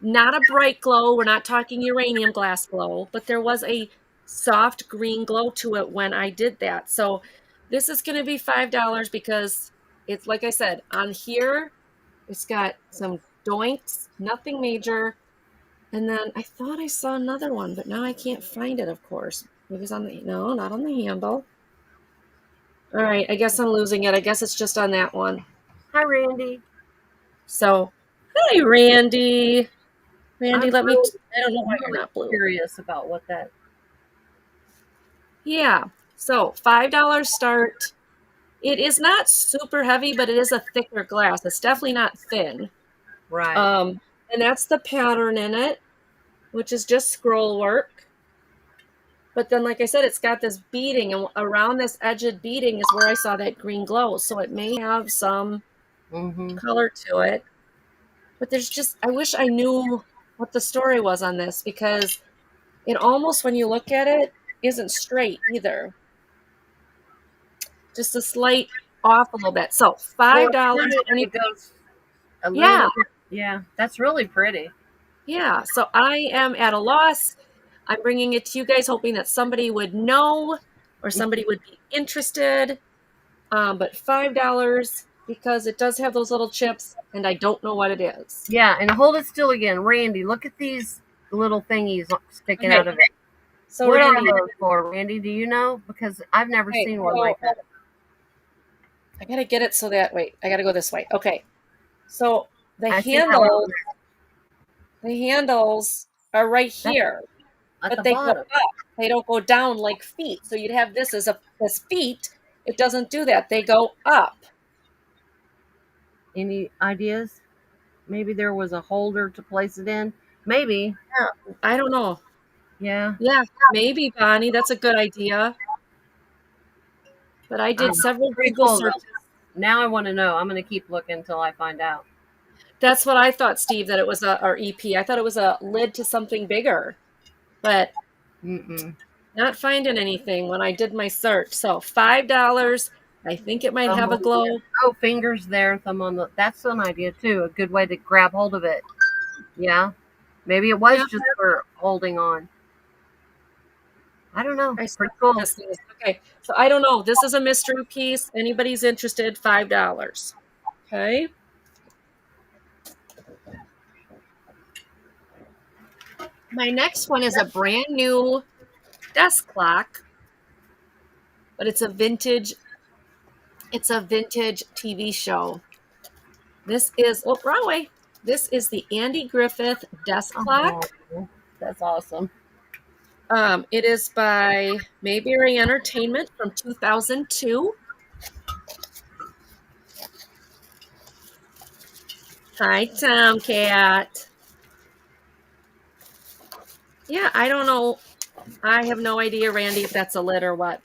Not a bright glow. We're not talking uranium glass glow, but there was a soft green glow to it when I did that. So this is going to be $5 because it's, like I said, on here, it's got some doinks, nothing major. And then I thought I saw another one, but now I can't find it, of course. It was on the, no, not on the handle. All right, I guess I'm losing it. I guess it's just on that one. Hi, Randy. So, hi, Randy. Randy, I don't know why you're not blue. Curious about what that. Yeah, so $5 start. It is not super heavy, but it is a thicker glass. It's definitely not thin. Right. And that's the pattern in it, which is just scroll work. But then, like I said, it's got this beading, and around this edged beading is where I saw that green glow. So it may have some color to it. But there's just, I wish I knew what the story was on this because it almost, when you look at it, isn't straight either. Just a slight off a little bit. So $5. Yeah. Yeah, that's really pretty. Yeah, so I am at a loss. I'm bringing it to you guys, hoping that somebody would know or somebody would be interested. But $5 because it does have those little chips, and I don't know what it is. Yeah, and hold it still again, Randy. Look at these little thingies sticking out of it. So what Randy, are those for, Randy? Do you know? Because I've never seen one like that. I gotta get it so that, wait, I gotta go this way. Okay. So the I see that one handles are right That's here, at but the they go bottom. up. They don't go down like feet. So you'd have this as feet. It doesn't do that. They go up. Any ideas? Maybe there was a holder to place it in. Maybe. Yeah, I don't know. Yeah. Yeah, maybe, Bonnie. That's a good idea. But I did several Pretty Google cool though. searches. Now I want to know. I'm going to keep looking until I find out. That's what I thought, Steve, that it was or EP. I thought it was a lid to something bigger, but Mm-mm. not finding anything when I did my search. So $5. I think it might Thumb have a on the, glow. oh, fingers there, thumb on the. That's an idea too. A good way to grab hold of it. Yeah. Maybe it was Yeah, just for holding on. I don't know. I still Pretty think cool. this thing is okay. So I don't know. This is a mystery piece. Anybody's interested, $5. Okay. My next one is a brand new desk clock, but it's a vintage TV show. This is wrong way. This is the Andy Griffith desk clock. Oh, that's awesome. It is by Mayberry Entertainment from 2002. Hi, Tomcat. Yeah, I don't know. I have no idea, Randy, if that's a lid or what.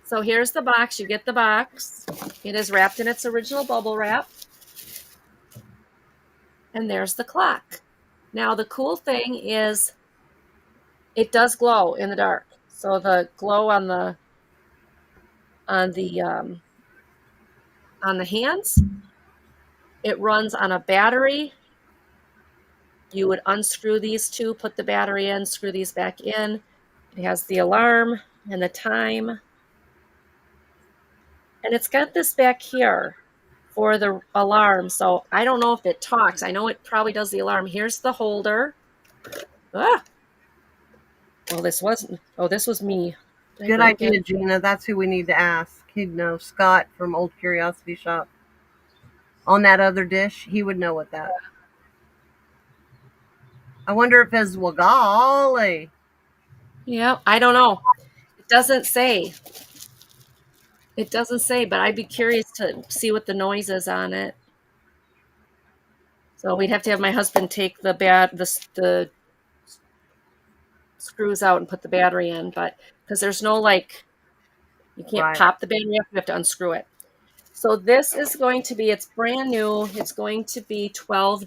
So here's the box. You get the box. It is wrapped in its original bubble wrap. And there's the clock. Now, the cool thing is it does glow in the dark. So the glow on the on the hands, it runs on a battery. You would unscrew these two, put the battery in, screw these back in. It has the alarm and the time. And it's got this back here for the alarm. So I don't know if it talks. I know it probably does the alarm. Here's the holder. Ah, well, this wasn't. Oh, this was me. Did I Good break idea, it? Gina. That's who we need to ask. He'd know. Scott from Old Curiosity Shop. On that other dish, he would know what that. I wonder if it's well, golly. Yeah, I don't know. It doesn't say. It doesn't say, but I'd be curious to see what the noise is on it. So we'd have to have my husband take the screws out and put the battery in, but because there's no like you can't Right. pop the battery up, you have to unscrew it. So this is going to be it's brand new. It's going to be $12.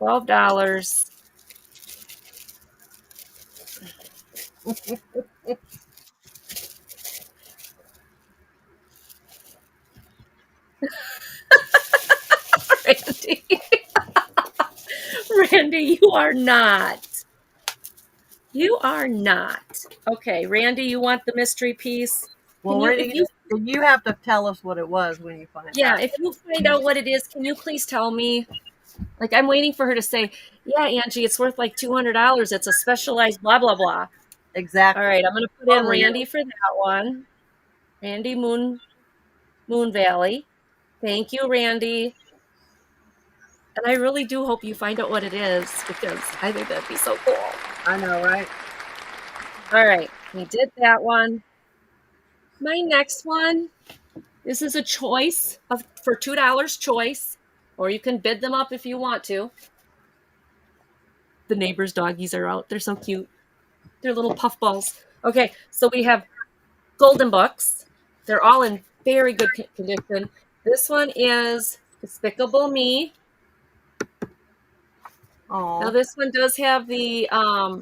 $12. Randy. Randy, you are not. You are not. Okay, Randy, you want the mystery piece? Well, Randy, you have to tell us what it was when you find out. If you find out what it is, can you please tell me? Like, I'm waiting for her to say, yeah, Angie, it's worth like $200. It's a specialized blah, blah, blah. Exactly. All right, I'm going to put in Randy for that one. Randy Moon Valley. Thank you, Randy. And I really do hope you find out what it is because I think that'd be so cool. I know, right? All right, we did that one. My next one, this is a choice for $2 choice, or you can bid them up if you want to. The neighbors' doggies are out. They're so cute. They're little puffballs. Okay, so we have golden books. They're all in very good condition. This one is Despicable Me. Oh. Now this one does have the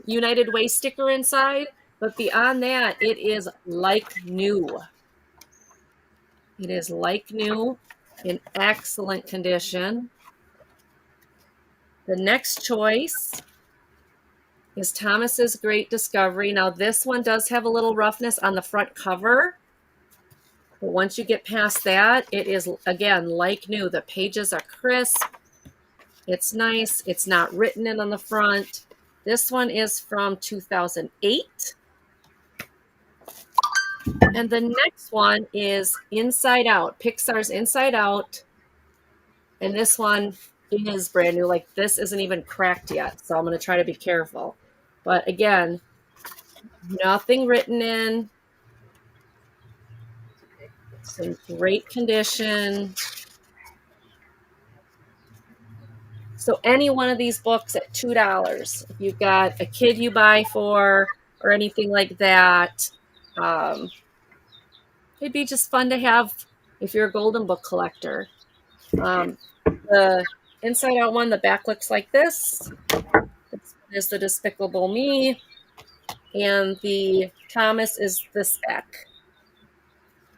United Way sticker inside, but beyond that, it is like new. It is like new, in excellent condition. The next choice is Thomas's Great Discovery. Now this one does have a little roughness on the front cover, but once you get past that, it is, again, like new. The pages are crisp. It's nice. It's not written in on the front. This one is from 2008. And the next one is Inside Out, Pixar's Inside Out. And this one is brand new. Like, this isn't even cracked yet, so I'm going to try to be careful. But again, nothing written in. It's in great condition. So any one of these books at $2, if you've got a kid you buy for or anything like that, it'd be just fun to have if you're a Golden Book collector. The inside out one, the back looks like this. This is the Despicable Me, and the Thomas is this back.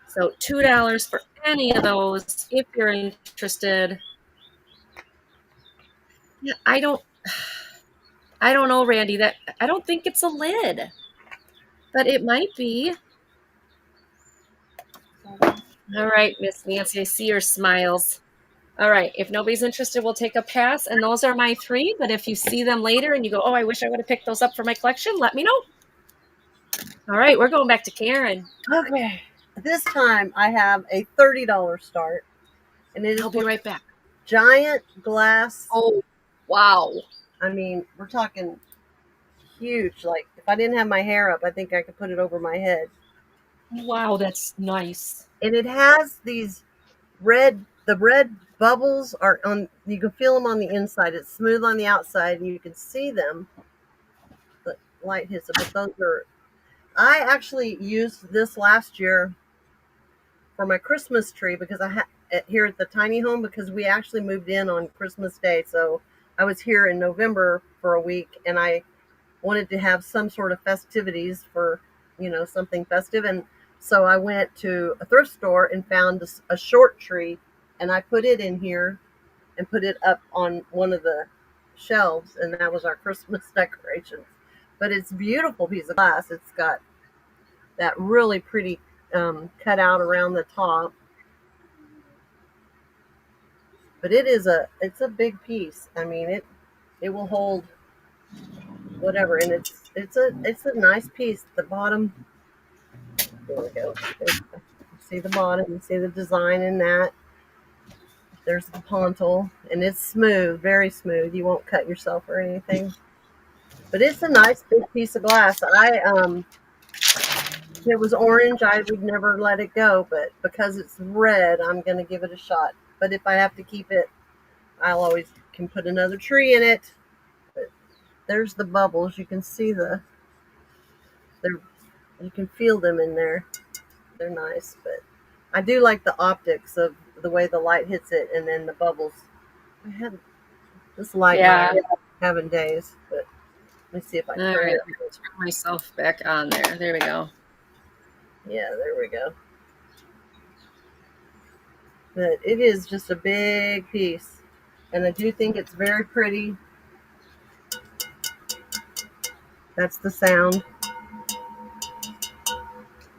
So $2 for any of those if you're interested. Yeah, I don't know, Randy. That I don't think it's a lid, but it might be. All right, Miss Nancy, I see your smiles. All right, if nobody's interested, we'll take a pass. And those are my 3. But if you see them later and you go, oh, I wish I would have picked those up for my collection, let me know. All right, we're going back to Karen. Okay. This time I have a $30 start. And it is I'll be right back. Giant glass. Oh, wow. I mean, we're talking huge. Like, if I didn't have my hair up, I think I could put it over my head. Wow, that's nice. And it has these red bubbles are on, you can feel them on the inside. It's smooth on the outside and you can see them. The light hits it, but those are, I actually used this last year for my Christmas tree because I had here at the tiny home, because we actually moved in on Christmas Day. So I was here in November for a week and I wanted to have some sort of festivities for, something festive. And so I went to a thrift store and found a short tree, and I put it in here and put it up on one of the shelves, and that was our Christmas decorations. But it's a beautiful piece of glass. It's got that really pretty cut out around the top. But it's a big piece. I mean, it will hold whatever, and it's a nice piece. The bottom, there we go. See the bottom, you see the design in that. There's the pontil, and it's smooth, very smooth. You won't cut yourself or anything. But it's a nice big piece of glass. If it was orange, I would never let it go, but because it's red, I'm going to give it a shot. But if I have to keep it, I'll always can put another tree in it. But there's the bubbles. You can see you can feel them in there. They're nice, but I do like the optics of the way the light hits it and then the bubbles. I had this light having days, but let me see if I can turn it. Turn myself back on there. There we go. Yeah, there we go. But it is just a big piece, and I do think it's very pretty. That's the sound.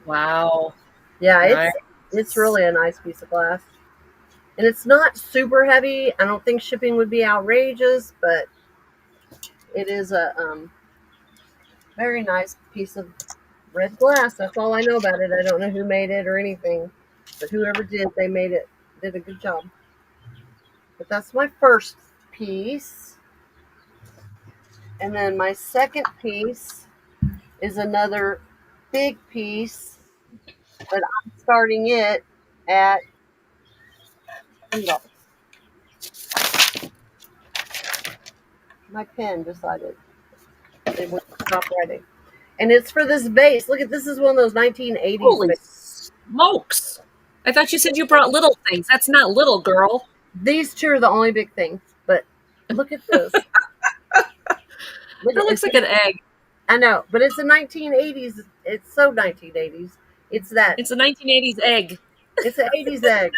Wow. Yeah, nice. It's really a nice piece of glass. And it's not super heavy. I don't think shipping would be outrageous, but it is a very nice piece of red glass. That's all I know about it. I don't know who made it or anything, but whoever did a good job. But that's my first piece. And then my second piece is another big piece, but I'm starting it at $10. My pen decided it would stop writing. And it's for this vase. Look at this, is one of those 1980s. Holy smokes. I thought you said you brought little things. That's not little, girl. These 2 are the only big things. But look at this. It looks like an egg. I know, but it's a 1980s. It's so 1980s. It's a 1980s egg. It's an 80s egg.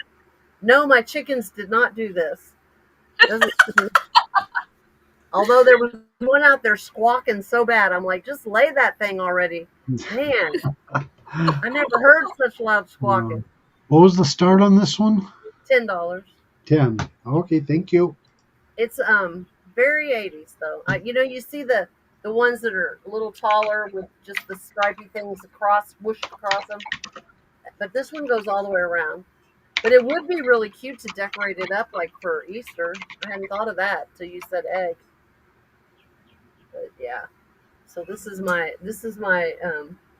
No, my chickens did not do this. Although there was one out there squawking so bad, I'm like, just lay that thing already. Man, I never heard such loud squawking. What was the start on this one? $10. 10. Okay, thank you. It's very 80s though. You see the ones that are a little taller with just the stripy things whooshed across them. But this one goes all the way around. But it would be really cute to decorate it up like for Easter. I hadn't thought of that till you said egg. But yeah. So this is my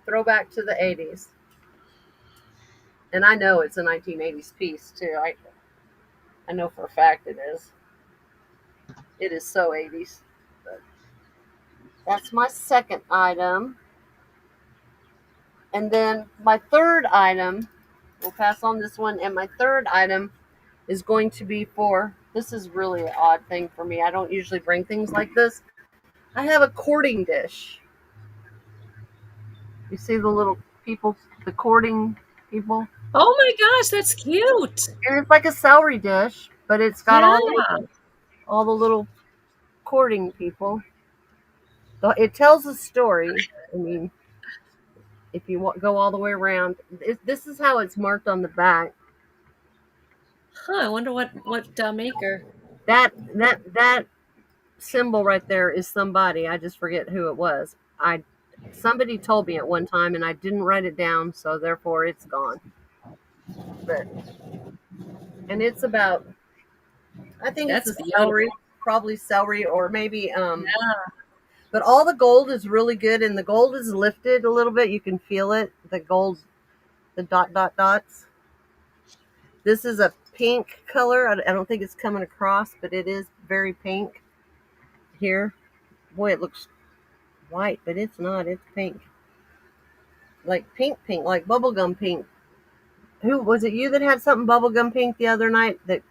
throwback to the 80s. And I know it's a 1980s piece too. I know for a fact it is. It is so 80s. But that's my second item. And then my third item, we'll pass on this one. And my third item is going to be for, this is really an odd thing for me. I don't usually bring things like this. I have a courting dish. You see the little people, the courting people? Oh my gosh, that's cute. And it's like a celery dish, but it's got Yeah. all the little courting people. It tells a story. I mean, if you go all the way around, this is how it's marked on the back. Huh, I wonder what maker. That symbol right there is somebody. I just forget who it was. Somebody told me at one time, and I didn't write it down, so therefore it's gone. But and it's about, I think That's it's a beautiful. celery, probably celery, or maybe Yeah. But all the gold is really good, and the gold is lifted a little bit. You can feel it. The gold, the dots. This is a pink color. I don't think it's coming across, but it is very pink here. Boy, it looks white, but it's not. It's pink. Like pink, like bubblegum pink. Who was it? You that had something bubblegum pink the other night that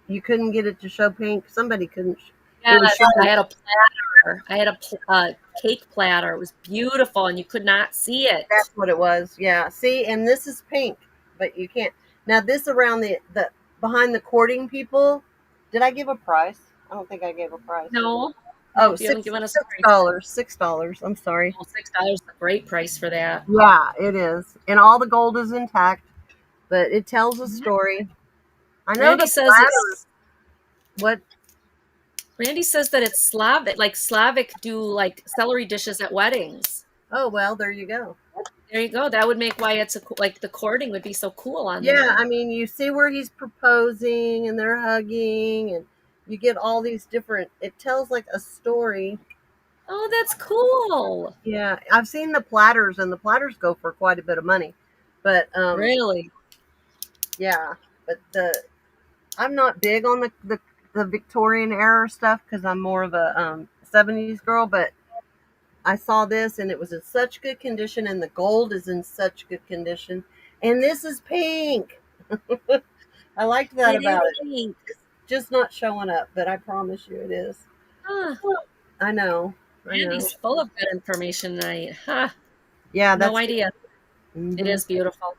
you couldn't get it to show pink? Somebody couldn't. It was Yes, I showing. had a platter. I had a cake platter. It was beautiful, and you could not see it. That's what it was. Yeah. See, and this is pink, but you can't. Now this around the behind the courting people. Did I give a price? I don't think I gave a price. No, Oh, you haven't six given us a price. $6. $6. I'm sorry. Well, $6 is a great price for that. Yeah, it is, and all the gold is intact, but it tells a story. I know Randy the says platter. What? Randy says that it's Slavic, like Slavic do like celery dishes at weddings. Oh well, there you go. There you go. That would make why it's like the courting would be so cool on Yeah, there. I mean, you see where he's proposing, and they're hugging, and you get all these different. It tells like a story. Oh, that's cool. Yeah, I've seen the platters, and the platters go for quite a bit of money. But Really? yeah, but I'm not big on the Victorian era stuff because I'm more of a 70s girl. But I saw this, and it was in such good condition, and the gold is in such good condition, and this is pink. I liked that It about is it. pink. Just not showing up, but I promise you it is. Huh. I know. Randy's full of good information tonight. Huh. Yeah, No idea. Mhm. It is beautiful.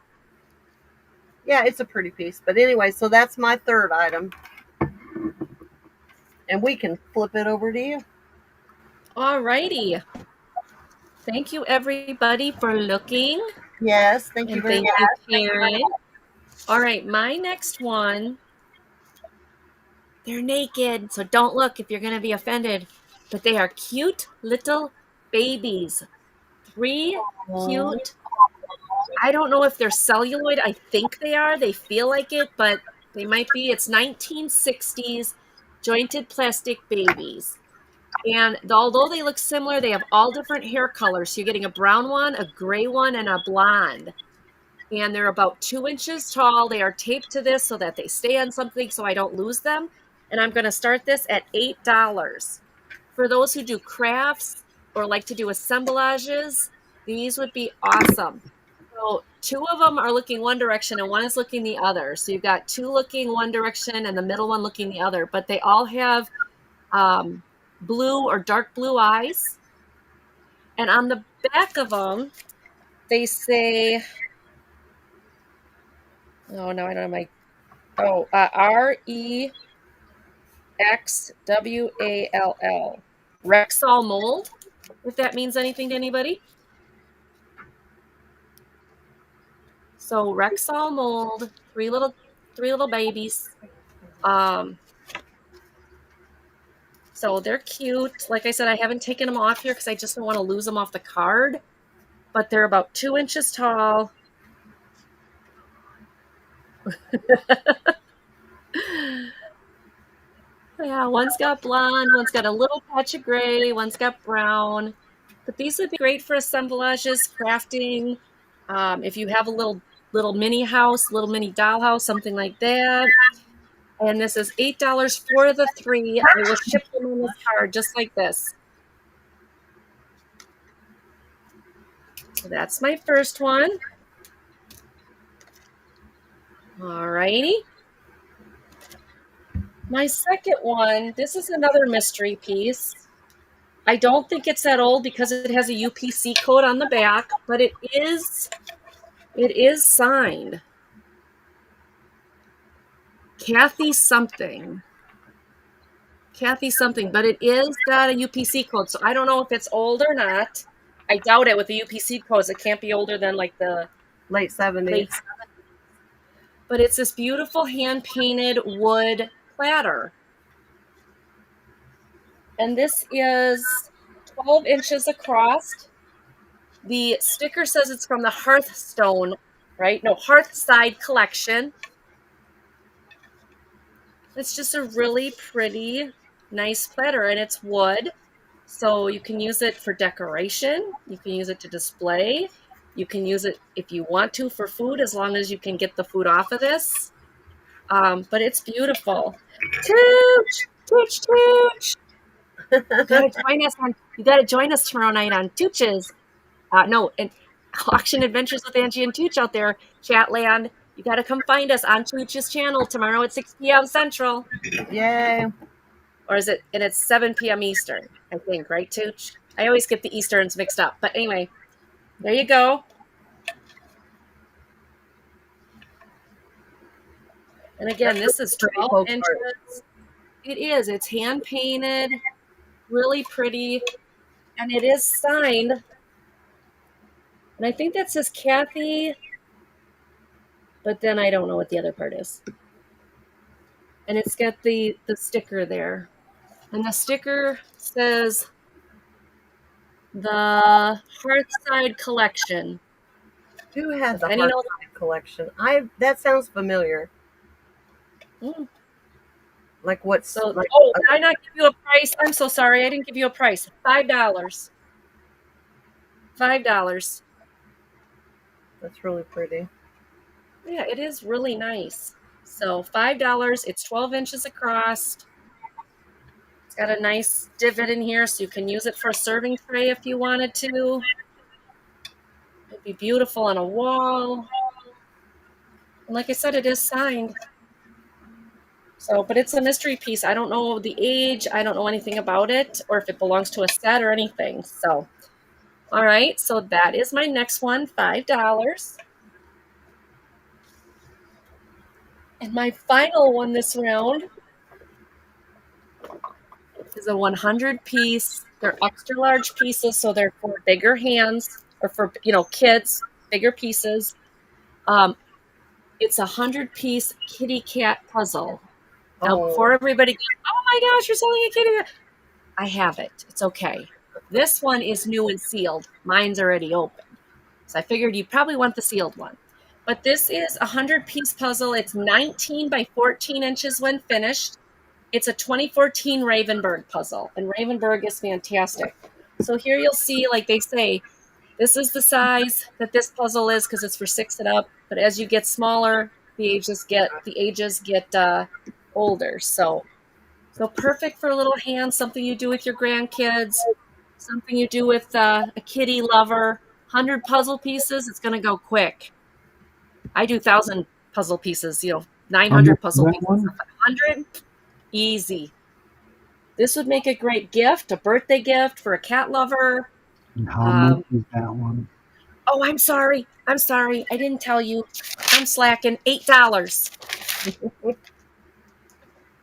Yeah, it's a pretty piece. But anyway, so that's my third item. And we can flip it over to you. All righty. Thank you, everybody, for looking. Yes, thank you And very thank much. you, Karen. All right, my next one. They're naked, so don't look if you're going to be offended. But they are cute little babies. 3 cute. I don't know if they're celluloid. I think they are. They feel like it, but they might be. It's 1960s jointed plastic babies. And although they look similar, they have all different hair colors. So you're getting a brown one, a gray one, and a blonde. And they're about 2 inches tall. They are taped to this so that they stay on something so I don't lose them. And I'm going to start this at $8. For those who do crafts or like to do assemblages, these would be awesome. So 2 of them are looking one direction and one is looking the other. So you've got 2 looking one direction and the middle one looking the other. But they all have blue or dark blue eyes. And on the back of them, they say, oh, no, I don't know my, REXWALL. Rexall mold, if that means anything to anybody. So Rexall mold, three little babies. So they're cute. Like I said, I haven't taken them off here because I just don't want to lose them off the card. But they're about 2 inches tall. Yeah, one's got blonde, one's got a little patch of gray, one's got brown. But these would be great for assemblages, crafting. If you have a little mini house, little mini dollhouse, something like that. And this is $8 for the 3. I will ship them on this card just like this. So that's my first one. All righty. My second one, this is another mystery piece. I don't think it's that old because it has a UPC code on the back, but it is signed. Kathy something, but it is got a UPC code, so I don't know if it's old or not. I doubt it with the UPC codes. It can't be older than like the Late 70s. But it's this beautiful hand-painted wood platter. And this is 12 inches across. The sticker says it's from the Hearthstone, right? No, Hearthside collection. It's just a really pretty, nice platter, and it's wood. So you can use it for decoration. You can use it to display. You can use it if you want to for food, as long as you can get the food off of this. But it's beautiful. Tooch, tooch, tooch. You gotta join us tomorrow night on Tooch's. And Auction Adventures with Angie and Tooch out there, Chatland. You gotta come find us on Tooch's channel tomorrow at 6 p.m. Central. Yay. Or is it? And it's 7 p.m. Eastern, I think, right, Tooch? I always get the Easterns mixed up. But anyway, there you go. And again, this is 12 inches. It is. It's hand painted, really pretty, and it is signed. And I think that says Kathy, but then I don't know what the other part is. And it's got the sticker there. And the sticker says the Hearthside Collection. Who has the Hearthside Collection? That sounds familiar. Like what? So, did I not give you a price? I'm so sorry. I didn't give you a price. $5. $5. That's really pretty. Yeah, it is really nice. So $5. It's 12 inches across. It's got a nice divot in here, so you can use it for a serving tray if you wanted to. It'd be beautiful on a wall. And like I said, it is signed. So, but it's a mystery piece. I don't know the age. I don't know anything about it, or if it belongs to a set or anything. So, all right. So that is my next one, $5. And my final one this round is a 100 piece. They're extra large pieces, so they're for bigger hands or for, kids, bigger pieces. It's a 100-piece kitty cat puzzle. Now, before everybody goes, oh my gosh, you're selling a kitty cat. I have it. It's okay. This one is new and sealed. Mine's already open. So I figured you probably want the sealed one. But this is a 100-piece puzzle. It's 19 by 14 inches when finished. It's a 2014 Ravenberg puzzle, and Ravenberg is fantastic. So here you'll see, like they say, this is the size that this puzzle is because it's for 6 and up. But as you get smaller, the ages get older. So perfect for little hands, something you do with your grandkids, something you do with a kitty lover. 100 puzzle pieces, it's going to go quick. I do 1,000 puzzle pieces, 900 puzzle pieces. 100, easy. This would make a great gift, a birthday gift for a cat lover. And how much is that one? Oh, I'm sorry. I didn't tell you. I'm slacking. $8.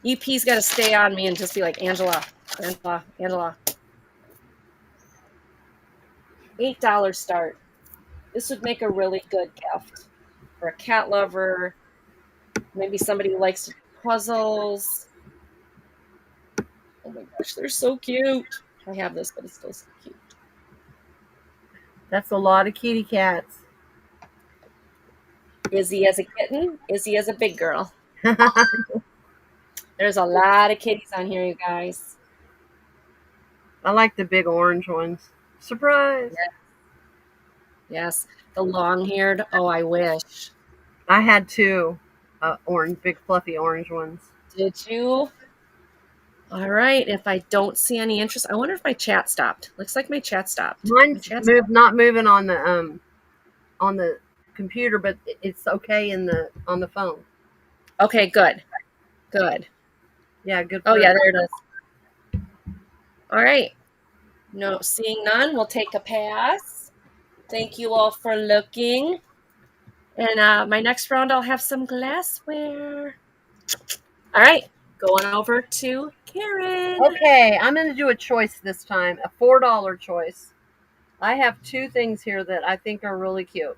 EP's got to stay on me and just be like, Angela. $8 start. This would make a really good gift for a cat lover. Maybe somebody who likes puzzles. Oh my gosh, they're so cute. I have this, but it's still so cute. That's a lot of kitty cats. Izzy as a kitten, Izzy as a big girl. There's a lot of kitties on here, you guys. I like the big orange ones. Surprise! Yes, the long-haired. Oh, I wish. I had two orange, big fluffy orange ones. Did you? All right. If I don't see any interest, I wonder if my chat stopped. Looks like my chat stopped. My Mine's chat stopped. not moving on the computer, but it's okay on the phone. Okay, good. Good. Yeah, good. Oh, yeah, there it is. All right. No, seeing none, we'll take a pass. Thank you all for looking. And my next round, I'll have some glassware. All right, going over to Karen. Okay, I'm going to do a choice this time, a $4 choice. I have two things here that I think are really cute.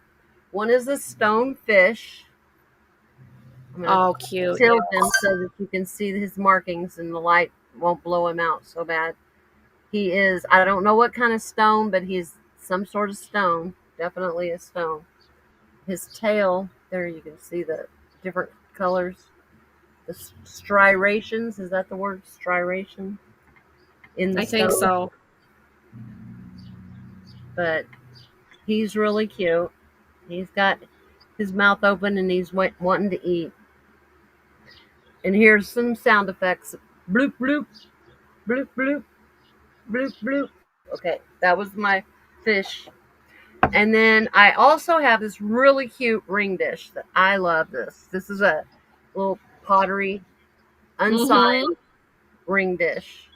One is a stone fish. I'm going Oh, to cute. tilt him so that you can see his markings and the light won't blow him out so bad. He is, I don't know what kind of stone, but he's some sort of stone. Definitely a stone. His tail, there you can see the different colors. The striations, is that the word? Striation? In the I stone. think so. But he's really cute. He's got his mouth open and he's wanting to eat. And here's some sound effects. Bloop, bloop, bloop, bloop, bloop, bloop. Okay, that was my fish. And then I also have this really cute ring dish that I love this. This is a little pottery unsigned ring dish.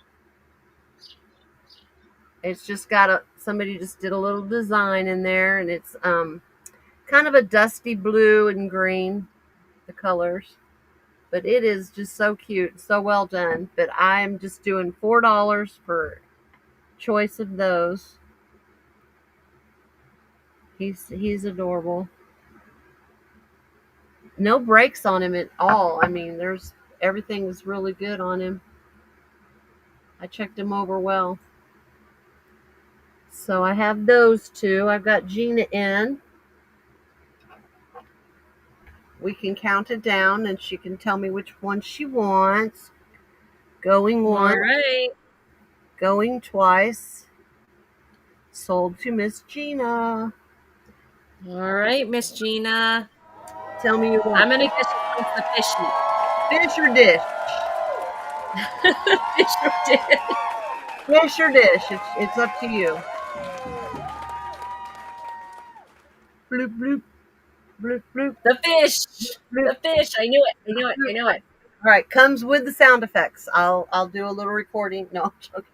It's just got somebody just did a little design in there, and it's kind of a dusty blue and green, the colors. But it is just so cute, so well done. But I'm just doing $4 for choice of those. He's adorable. No breaks on him at all. I mean, everything was really good on him. I checked him over well. So I have those two. I've got Gina in. We can count it down and she can tell me which one she wants. Going once. All right. Going twice. Sold to Miss Gina. All right, Miss Gina. Tell me you want. I'm going to guess you want the fishy. Fish or dish? Fish or dish? Fish or dish? It's up to you. Bloop, bloop. Bloop, bloop. The fish. Bloop. The fish. I knew it. I knew it. I knew it. All right, comes with the sound effects. I'll do a little recording. No, I'm joking.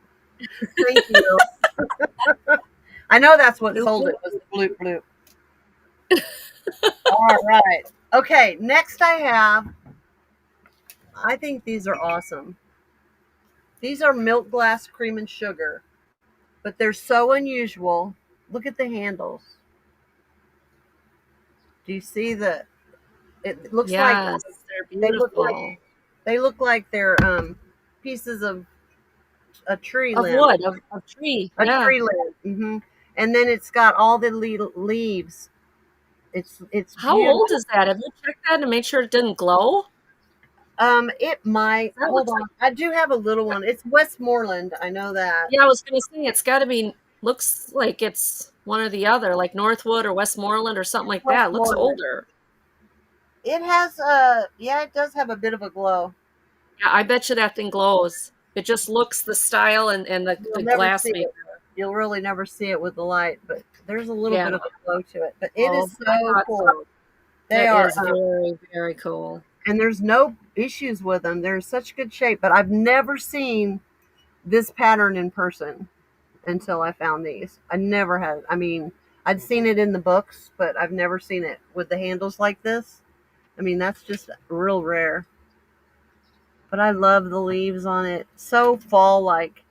Thank you. I know that's what sold it was the bloop bloop. All right. Okay, next I think these are awesome. These are milk glass cream and sugar, but they're so unusual. Look at the handles. Do you see it looks yes, like they're beautiful. They look like they're pieces of a tree of limb. wood, of tree. A yeah. tree limb. Mm-hmm. And then it's got all the leaves. It's How beautiful. old is that? Have you checked that to make sure it didn't glow? It might. That Hold looks on. I do have a little one. It's Westmoreland. I know that. Yeah, I was going to say it's got to be. Looks like it's one or the other, like Northwood or Westmoreland or something like that. It looks older. It has it does have a bit of a glow. Yeah, I bet you that thing glows. It just looks the style and the glass maker. You'll really never see it with the light, but there's a little bit of a glow to it. But it is so cool. They are very, very cool. And there's no issues with them. They're in such good shape, but I've never seen this pattern in person until I found these. I never had. I mean, I'd seen it in the books, but I've never seen it with the handles like this. I mean, that's just real rare. But I love the leaves on it. So fall-like.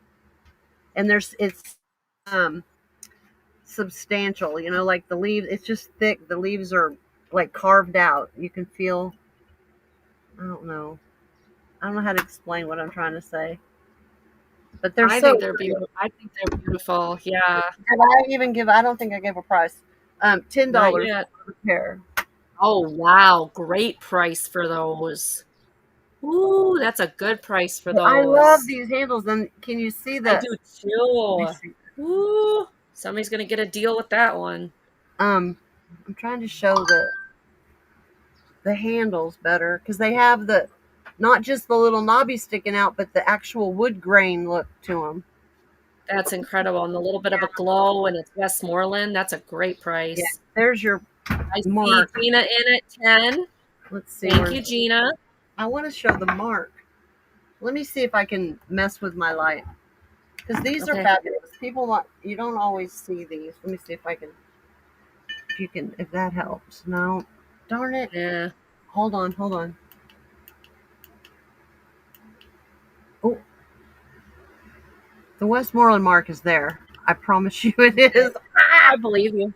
And it's substantial, you know, like the leaves, it's just thick. The leaves are like carved out. You can feel, I don't know how to explain what I'm trying to say. But I think they're beautiful. I think they're beautiful. Yeah. Did I even give? I don't think I gave a price. $10 for a pair. Oh, wow. Great price for those. Ooh, that's a good price for I love those. these handles. And can you see I the? do Let me too. see. Ooh, somebody's gonna get a deal with that one. I'm trying to show the handles better because they have the not just the little knobby sticking out, but the actual wood grain look to them. That's incredible. And a little bit of a glow, and it's Westmoreland. That's a great Yeah, price. there's your I see mark. Gina in at 10. Let's see Thank where you, Gina. I want to show the mark. Let me see if I can mess with my light because these are Okay. fabulous. People want you don't always see these. Let me see if I can if you can if that helps. No, darn it. Yeah. Hold on. Oh, the Westmoreland mark is there. I promise you it is. I Ah! believe you.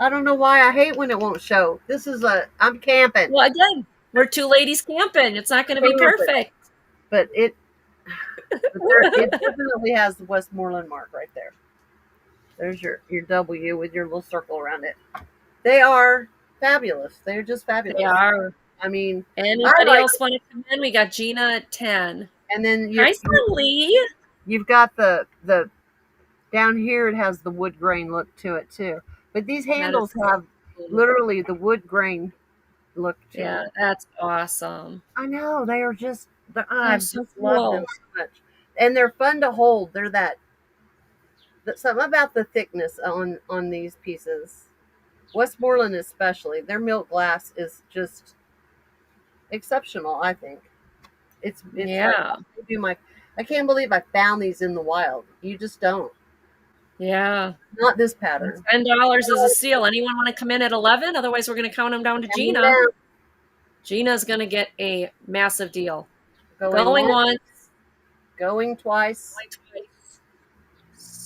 I don't know why I hate when it won't show. This is I'm camping. Well, again, we're two ladies camping. It's not going to be Camping. perfect. But it definitely has the Westmoreland mark right there. There's your W with your little circle around it. They are fabulous. They're just They fabulous. are. I mean, I Anybody like else want to come in? We got Gina at 10. and then Hi, Lee. you've got the down here it has the wood grain look to it too. But these That is handles so have cool. literally the wood grain look to Yeah, them. that's awesome. I know they are just I They're so just love them cool. so much, and they're fun to hold. They're something about the thickness on these pieces. Westmoreland especially, their milk glass is just exceptional. I think it's like Yeah. I do my. I can't believe I found these in the wild. You just don't. Yeah. Not this And pattern. $10 is a steal. Anyone want to come in at 11? Otherwise, we're going to count them down to Hand me Gina. down. Gina's going to get a massive deal. Going Going once, once, going twice. going twice.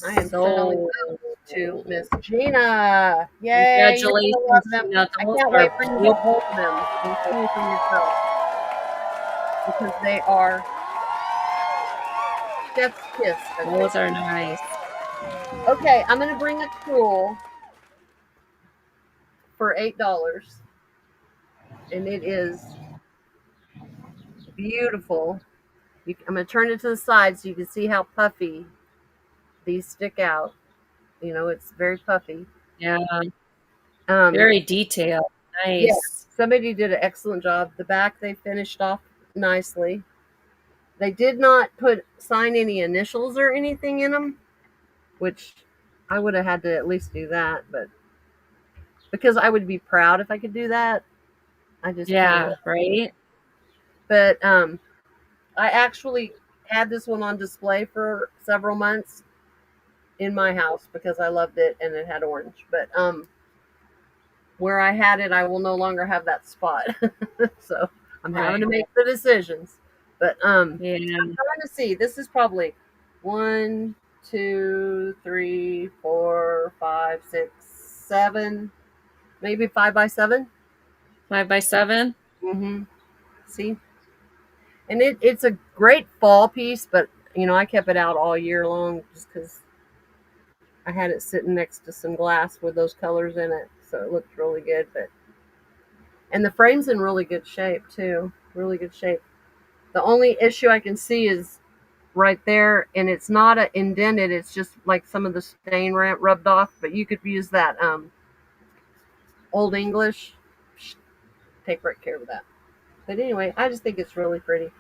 I am selling So, to Miss Gina. Yay! You're gonna love congratulations, them. Gina. I Those can't are wait for you to beautiful. hold them and see for yourself because they are chef's kiss, as they Those are say. nice. Okay, I'm gonna bring a tool for $8, and it is beautiful. I'm gonna turn it to the side so you can see how puffy these stick out. You know, it's very puffy. Yeah, Um, very detailed. yeah, Nice. somebody did an excellent job. The back they finished off nicely. They did not put sign any initials or anything in them, which I would have had to at least do that, but because I would be proud if I could do that, I just can't. Yeah, right? But I actually had this one on display for several months in my house because I loved it and it had orange. But where I had it, I will no longer have that spot. So I'm having to Right. make the decisions. But Yeah. I'm trying to see. This is probably 1, 2, 3, 4, 5, 6, 7, maybe 5 by 7. 5 by 7. Mm-hmm. See, and it's a great fall piece, but I kept it out all year long just because I had it sitting next to some glass with those colors in it, so it looked really good. But and the frame's in really good shape too, really good shape. The only issue I can see is right there, and it's not indented. It's just like some of the stain rubbed off. But you could use that Old English. Take right care of that. But anyway, I just think it's really pretty.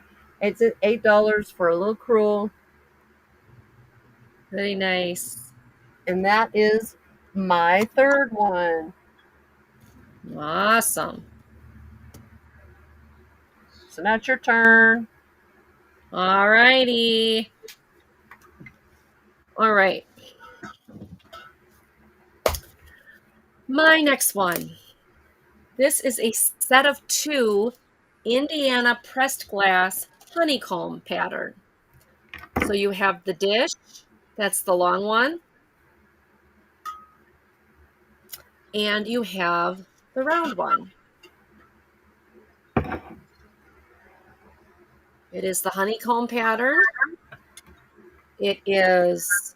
It's at $8 for a little crewel, Very nice. and that is my third one. Awesome. So now it's your turn. All righty. All right. My next one. This is a set of 2 Indiana pressed glass honeycomb pattern. So you have the dish, that's the long one, and you have the round one. It is the honeycomb pattern. It is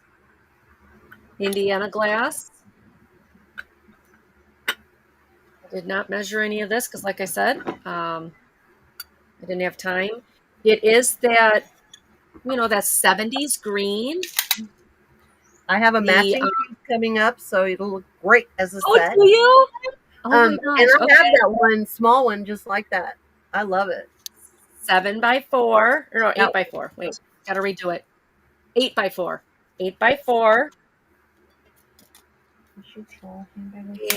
Indiana glass. Did not measure any of this because, like I said, I didn't have time. It is that, that 70s green. I have a The matching piece coming up, so it'll look great as a oh, set. do you? Oh my And gosh! I have Okay, that one small one just like that. I love it. 7x4 or no, That 8x4. Wait, gotta redo it. 8x4, 8x4,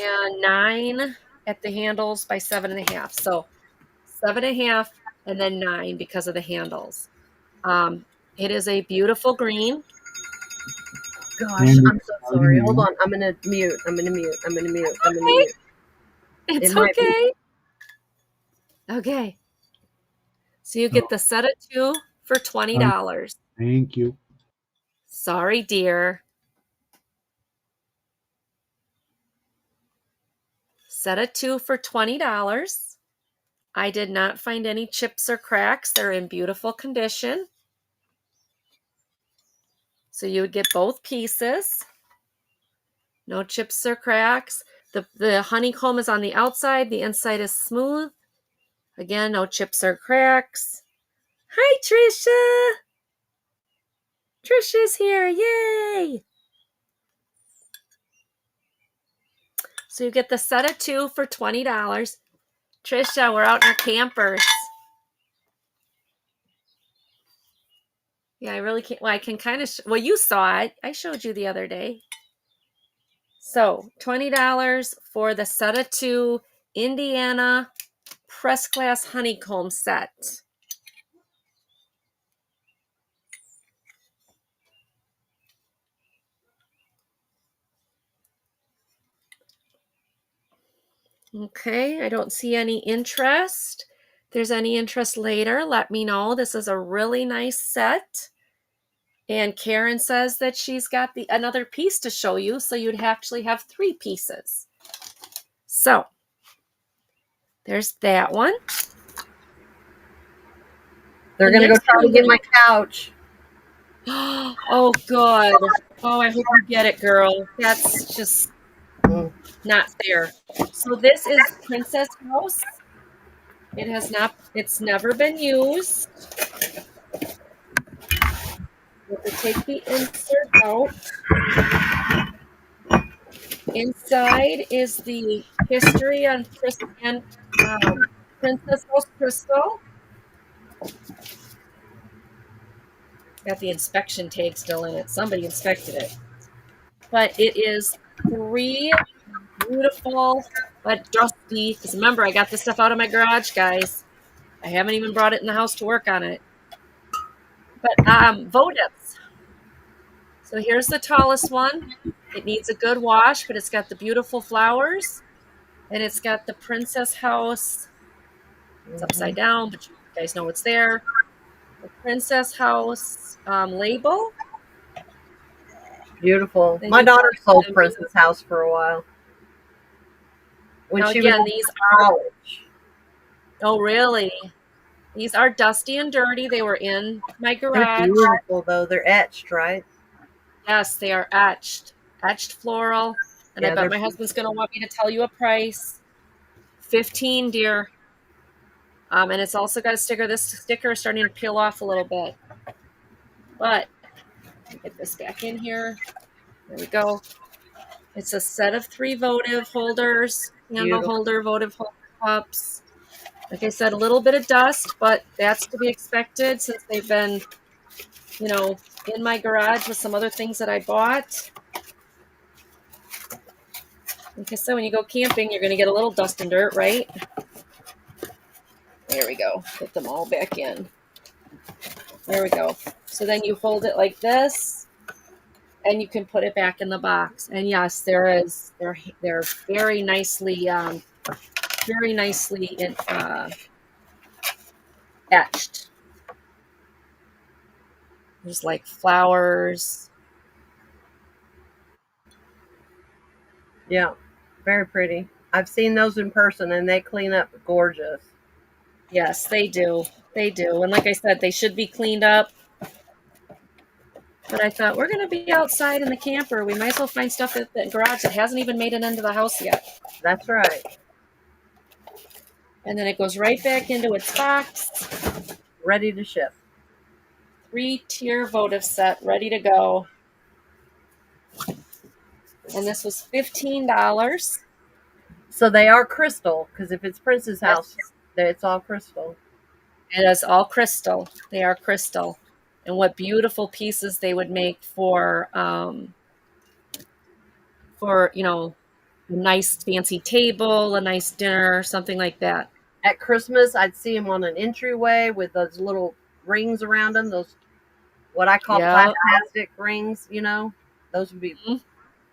and 9 at the handles by 7.5. So 7.5 and then 9 because of the handles. It is a beautiful green. Gosh, Andy, I'm so sorry. Hold on. I'm gonna mute. I'm gonna mute. I'm gonna mute. I'm gonna Okay, mute. it's It might be. okay. Okay, so you get Oh, the set of 2 for $20. thank you. Sorry, dear. Set of 2 for $20. I did not find any chips or cracks. They're in beautiful condition. So you would get both pieces. No chips or cracks. The honeycomb is on the outside. The inside is smooth. Again, no chips or cracks. Hi, Trisha. Trisha's here. Yay. So you get the set of 2 for $20. Trisha, we're out in our campers. Yeah, I really can't. Well, I can kind of. Well, you saw it. I showed you the other day. So $20 for the set of 2 Indiana press glass honeycomb set. Okay, I don't see any interest. If there's any interest later, let me know. This is a really nice set. And Karen says that she's got another piece to show you, so you'd actually have 3 pieces. So there's that one. They're The gonna go next try one to I'm get gonna my couch. Oh, good. Oh, I hope you get it, girl. That's just not fair. So this is Princess House. It's never been used. You have to take the insert out. Inside is the history on Princess House crystal. Got the inspection tag still in it. Somebody inspected it. But it is 3 beautiful but dusty. Because remember, I got this stuff out of my garage, guys. I haven't even brought it in the house to work on it. But votives. So here's the tallest one. It needs a good wash, but it's got the beautiful flowers. And it's got the Princess House. It's upside down, but you guys know it's there. The Princess House label. Beautiful. Then My daughter sold them- Princess House for a while. When Now she again, was these in are. college. Oh, really? These are dusty and dirty. They were in my They're garage. beautiful though. They're etched, right? Yes, they are etched floral. And Yeah, I bet my husband's going to want me to tell you a price. 15, dear. And it's also got a sticker. This sticker is starting to peel off a little bit. But get this back in here. There we go. It's a set of 3 votive holders, candle Beautiful. holder, votive holder cups. Like I said, a little bit of dust, but that's to be expected since they've been, in my garage with some other things that I bought. Like I said, when you go camping, you're going to get a little dust and dirt, right? There we go. Put them all back in. There we go. So then you hold it like this, and you can put it back in the box. And yes, they're very nicely etched. There's like flowers. Yeah, very pretty. I've seen those in person, and they clean up gorgeous. Yes, they do. They do. And like I said, they should be cleaned up. But I thought we're going to be outside in the camper. We might as well find stuff at the garage that hasn't even made it into the house yet. That's right. And then it goes right back into its box. Ready to ship. 3-tier votive set, ready to go. And this was $15. So they are crystal, because if it's Prince's Yes, house, it's all crystal. it is all crystal. They are crystal. And what beautiful pieces they would make for a nice fancy table, a nice dinner, something like that. At Christmas, I'd see them on an entryway with those little rings around them, those what I call Yeah. plastic rings, Those would be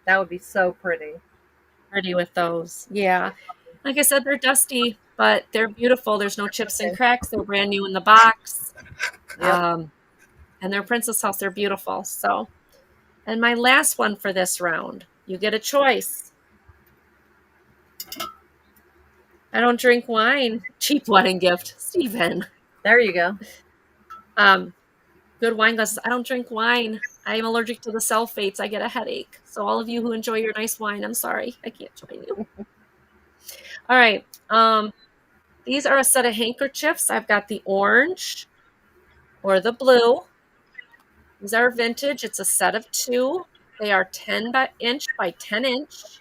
that would be so pretty. Pretty with those. Yeah. Like I said, they're dusty, but they're beautiful. There's no chips and cracks. They're brand new in the box. Yep. And they're Princess House. They're beautiful. So, and my last one for this round, you get a choice. I don't drink wine. Cheap wedding gift, Stephen. There you go. Good wine glasses. I don't drink wine. I am allergic to the sulfates. I get a headache. So all of you who enjoy your nice wine, I'm sorry. I can't join you. All right. These are a set of handkerchiefs. I've got the orange or the blue. These are vintage. It's a set of 2. They are 10 inch by 10 inch.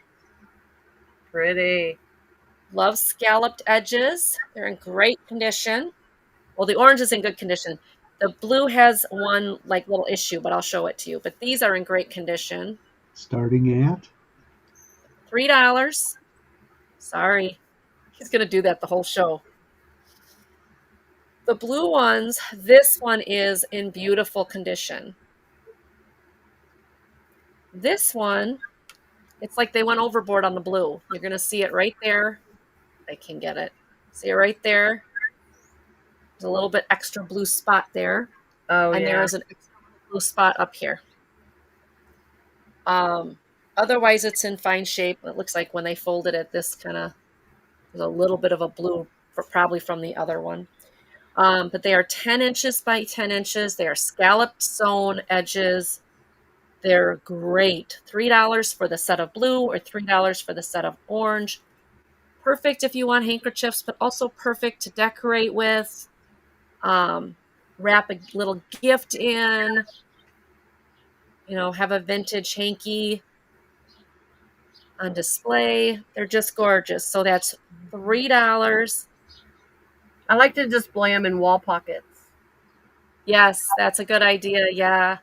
Pretty. Love scalloped edges. They're in great condition. Well, the orange is in good condition. The blue has one little issue, but I'll show it to you. But these are in great condition. Starting at $3. Sorry. He's going to do that the whole show. The blue ones, this one is in beautiful condition. This one, it's like they went overboard on the blue. You're going to see it right there. I can get it. See it right there? There's a little bit extra blue spot there. Oh, and yeah. there is an extra blue spot up here. Otherwise, it's in fine shape. It looks like when they folded it, this kind of, there's a little bit of a blue, probably from the other one. But they are 10 inches by 10 inches. They are scalloped sewn edges. They're great. $3 for the set of blue or $3 for the set of orange. Perfect if you want handkerchiefs, but also perfect to decorate with. Wrap a little gift in. Have a vintage hanky on display. They're just gorgeous. So that's $3. I like to display them in wall pockets. Yes, that's a good idea. Yeah.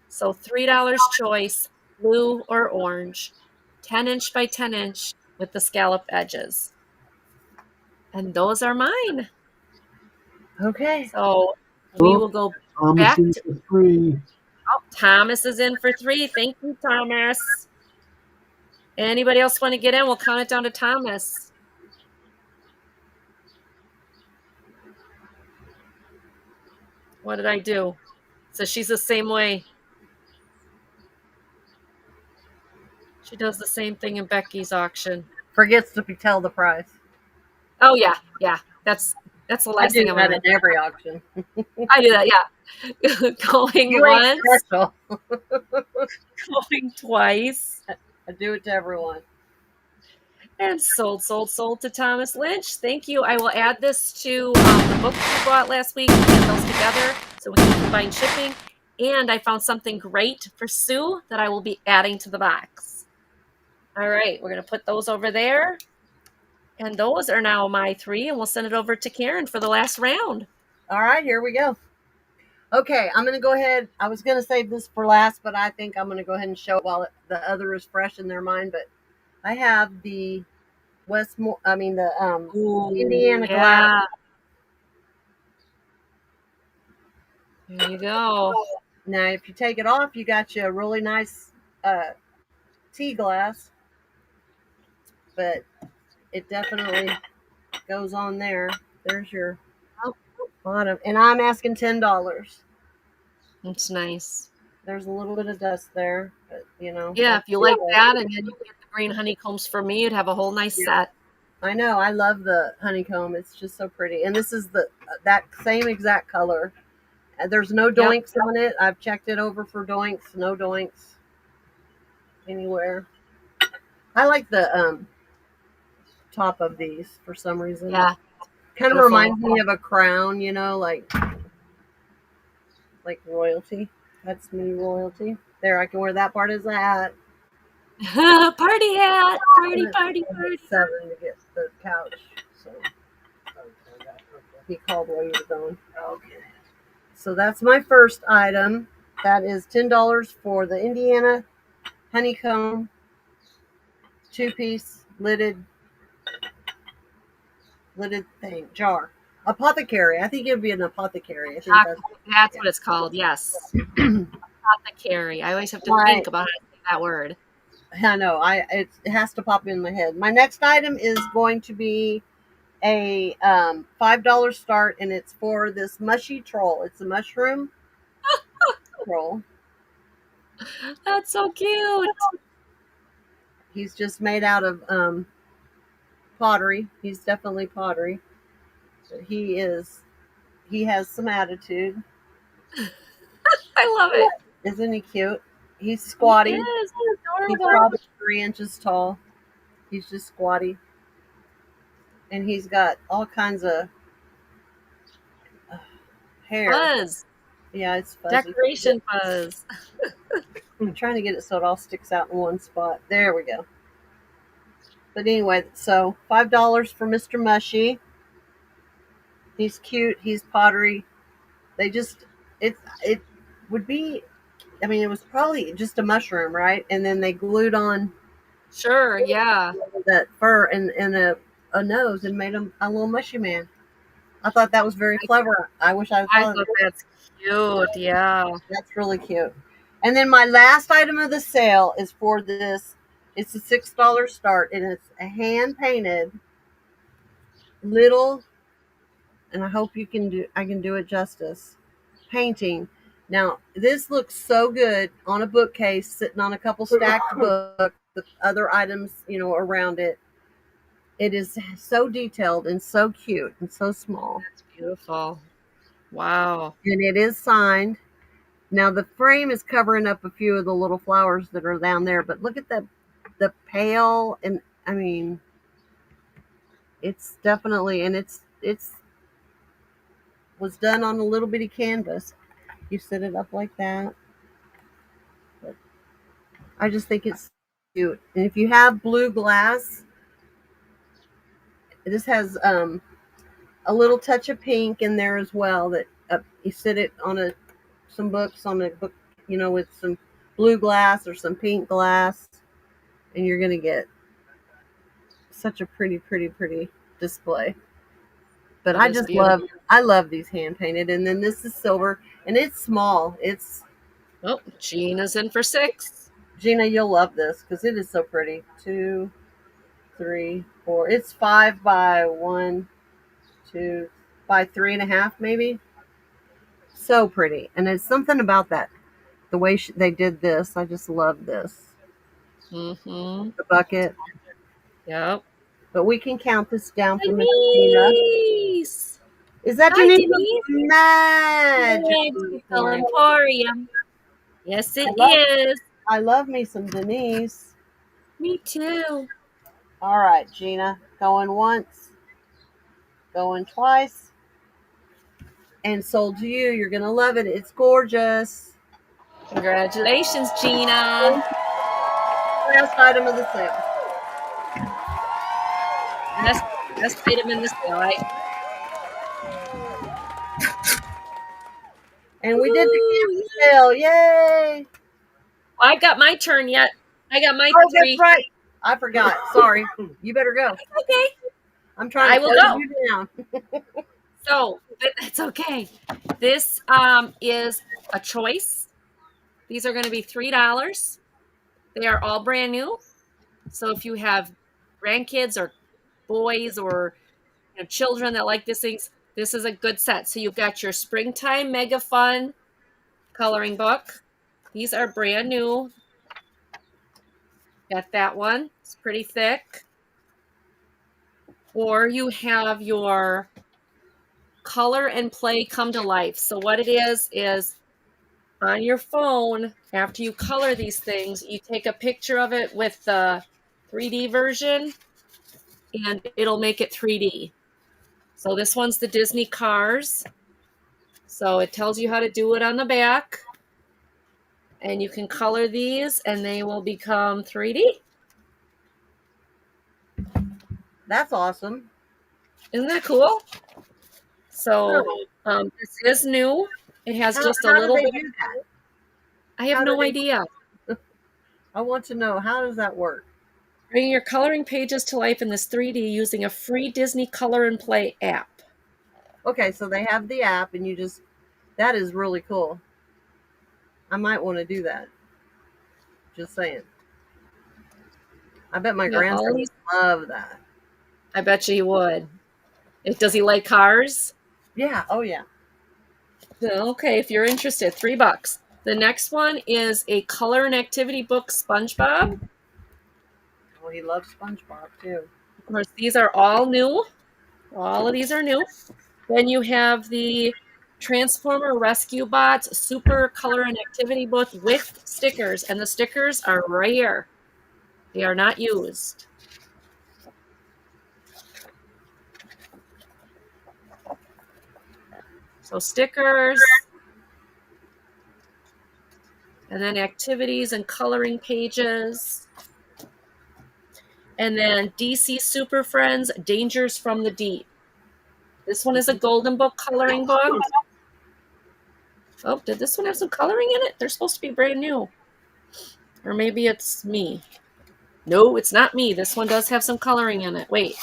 So $3 choice, blue or orange, 10 inch by 10 inch with the scallop edges. And those are mine. Okay. So we will go back Thomas to 3. Oh, Thomas is in for 3. Thank you, Thomas. Anybody else want to get in? We'll count it down to Thomas. What did I do? So she's the same way. She does the same thing in Becky's auction. Forgets to tell the price. Oh yeah, yeah. That's the last thing I'm I do gonna that in every auction. I do that, yeah. Going You ain't once, special. going twice. I do it to everyone. And sold to Thomas Lynch. Thank you. I will add this to the book we bought last week and get those together so we can combine shipping. And I found something great for Sue that I will be adding to the box. All right, we're going to put those over there. And those are now my 3, and we'll send it over to Karen for the last round. All right, here we go. Okay, I'm going to go ahead. I was going to save this for last, but I think I'm going to go ahead and show it while the other is fresh in their mind. But I have the Indiana glass. There you go. Now, if you take it off, you got you a really nice tea glass. But it definitely goes on there. There's your bottom. And I'm asking $10. It's nice. There's a little bit of dust there, but Yeah, if you like that, and then you get the green honeycombs for me, you'd have a whole nice set. I know. I love the honeycomb. It's just so pretty. And this is that same exact color. There's no doinks on it. I've checked it over for doinks. No doinks anywhere. I like the top of these for some reason. Yeah. Kind of Beautiful. reminds me of a crown, you know, like royalty. That's me royalty. There, I can wear that part as a hat. Party hat. Party, And party, it's party. 7 to get the couch. So he called while you were going. Okay. So that's my first item. That is $10 for the Indiana honeycomb 2-piece lidded thing jar. Apothecary. I think it would be an apothecary. I think That's what it's called. Yes. Apothecary. I always have to my, think about how to say that word. I know. It has to pop in my head. My next item is going to be a $5 start, and it's for this mushy troll. It's a mushroom troll. That's so cute. He's just made out of pottery. He's definitely pottery. But he has some attitude. I love it. Isn't he cute? He's squatty. He is. He's Adorable. probably 3 inches tall. He's just squatty. And he's got all kinds of hair. Fuzz. Yeah, it's fuzzy. Decoration fuzz. I'm trying to get it so it all sticks out in one spot. There we go. But anyway, so $5 for Mr. Mushy. He's cute. He's pottery. They just it would be. I mean, it was probably just a mushroom, right? And then they glued on Sure, yeah. that fur and a nose and made him a little mushy man. I thought that was very clever. I wish I I thought thought that's cute. Yeah. that's really cute. And then my last item of the sale is for this. It's a $6 start, and it's a hand painted little. And I hope I can do it justice. Painting. Now this looks so good on a bookcase, sitting on a couple stacked books with other items, around it. It is so detailed and so cute and so small. That's beautiful. Wow. And it is signed. Now the frame is covering up a few of the little flowers that are down there, but look at the pail, and I mean, it's definitely, and it's was done on a little bitty canvas. You set it up like that. But I just think it's cute. And if you have blue glass, this has a little touch of pink in there as well. That you sit it on some books on a book, with some blue glass or some pink glass, and you're gonna get such a pretty, pretty, pretty display. But I just love these hand painted. And then this is silver, and it's small. Oh, Gina's in for 6. Gina, you'll love this because it is so pretty. 2, 3, 4. It's 5 by 1, 2, by 3.5 maybe. So pretty, and there's something about that. The way they did this, I just love this. Mm-hmm. The bucket. Yep. But we can count this down for Miss Denise. Is that Hi, Denise? Denise. Magical Emporium. Yes, it is. I love me some Denise. Me too. All right, Gina. Going once. Going twice. And sold to you. You're going to love it. It's gorgeous. Congratulations, Gina. Last item of the sale. Best item in the sale, right? And we did the sale. Yay! Well, I got my turn yet. I got my 3. That's right. I forgot. Sorry. You better go. Okay. I'm trying to close you down. So, it's okay. This is a choice. These are going to be $3. They are all brand new. So if you have grandkids or boys or children that like these things, this is a good set. So you've got your Springtime Mega Fun coloring book. These are brand new. Got that one. It's pretty thick. Or you have your Color and Play Come to Life. So what it is on your phone, after you color these things, you take a picture of it with the 3D version, and it'll make it 3D. So this one's the Disney Cars. So it tells you how to do it on the back. And you can color these and they will become 3D. That's awesome. Isn't that cool? So this is new. It has just a how little do they bit. do that? I have How do no they- idea. I want to know, how does that work? Bring your coloring pages to life in this 3D using a free Disney Color and Play app. Okay, so they have the app, and you just, that is really cool. I might want to do that. Just saying. I bet my grandson would love that. I bet you he would. Does he like cars? Yeah. Oh, yeah. Okay, if you're interested, $3. The next one is a color and activity book, SpongeBob. Well, he loves SpongeBob too. Of course, these are all new. All of these are new. Then you have the Transformer Rescue Bots Super Color and Activity Book with stickers, and the stickers are right here. They are not used. So stickers, and then activities and coloring pages. And then DC Super Friends, Dangers from the Deep. This one is a golden book coloring book. Oh, did this one have some coloring in it? They're supposed to be brand new. Or maybe it's me. No, it's not me. This one does have some coloring in it. Wait,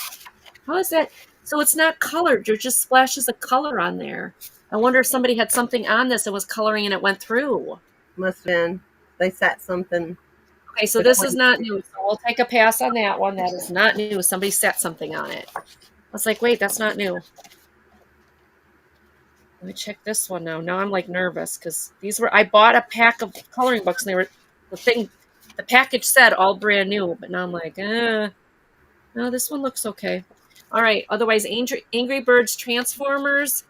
how is that? So it's not colored. There's just splashes of color on there. I wonder if somebody had something on this and was coloring and it went through. Must have been. They set something. Okay, so this is not new. So we'll take a pass on that one. That is not new. Somebody set something on it. I was like, wait, that's not new. Let me check this one now. Now I'm like nervous because I bought a pack of coloring books and the package said all brand new, but now I'm like, no, this one looks okay. All right. Otherwise, Angry Birds Transformers.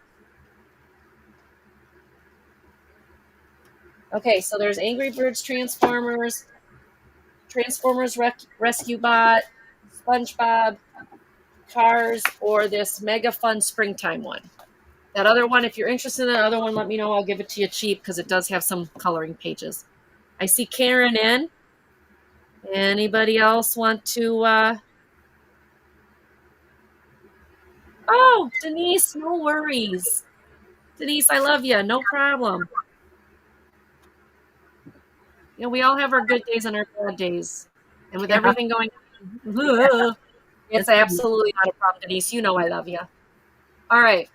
Okay, so there's Angry Birds Transformers, Rescue Bot, SpongeBob, Cars, or this mega fun springtime one. That other one, if you're interested in that other one, let me know. I'll give it to you cheap because it does have some coloring pages. I see Karen in. Anybody else want to? Oh, Denise, no worries. Denise, I love you. No problem. You know, we all have our good days and our bad days. And with everything going on, it's absolutely not a problem, Denise. You know I love you. All right.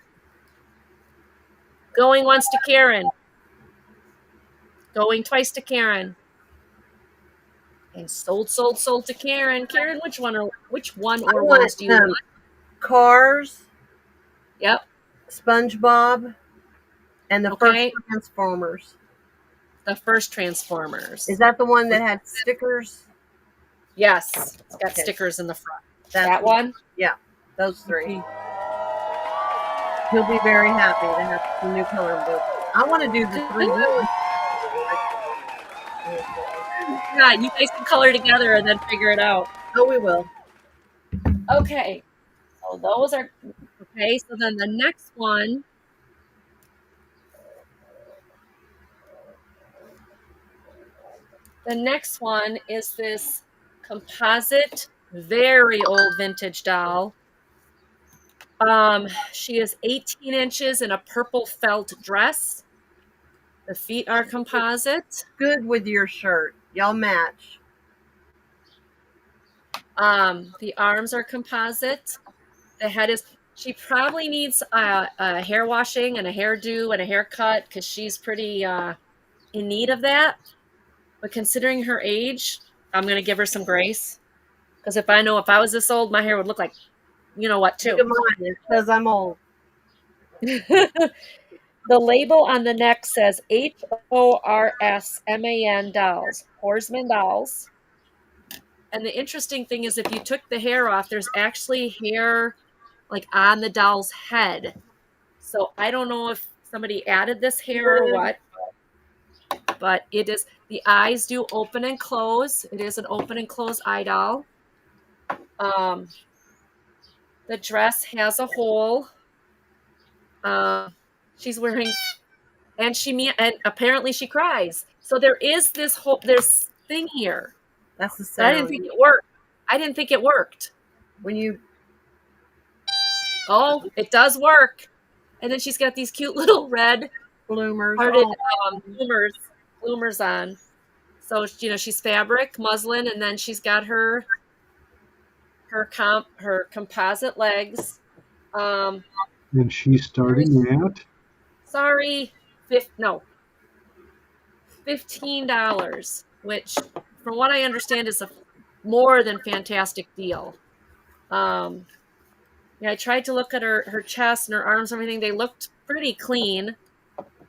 Going once to Karen. Going twice to Karen. And sold to Karen. Karen, which one or ones do you want? Cars. Yep. SpongeBob. And the first Transformers. The first Transformers. Is that the one that had stickers? Yes. It's got stickers in the front. That one? Yeah. Those three. Okay. He'll be very happy to have some new coloring books. I want to do the 3D. Yeah, you guys can color together and then figure it out. Oh, we will. Okay. So those are okay. So then the next one. The next one is this composite, very old vintage doll. She is 18 inches in a purple felt dress. The feet are composite. Good with your shirt. Y'all match. The arms are composite. The head is, she probably needs a hair washing and a hairdo and a haircut because she's pretty in need of that. But considering her age, I'm going to give her some grace. Because if I was this old, my hair would look like, you know what, too. Because I'm old. The label on the neck says HORSMAN dolls, Horsman dolls. And the interesting thing is if you took the hair off, there's actually hair like on the doll's head. So I don't know if somebody added this hair or what, but it is, the eyes do open and close. It is an open and close eye doll. The dress has a hole. She's wearing, and apparently she cries. So there is this thing here, That's the but I didn't sound. think it worked. I didn't think it worked. When you Oh, it does work. And then she's got these cute little red bloomers, hearted oh, bloomers on. So she's fabric, muslin, and then she's got her composite legs. And she's starting at Sorry, no, $15, which, from what I understand, is a more than fantastic deal. Yeah, I tried to look at her chest and her arms and everything. They looked pretty clean.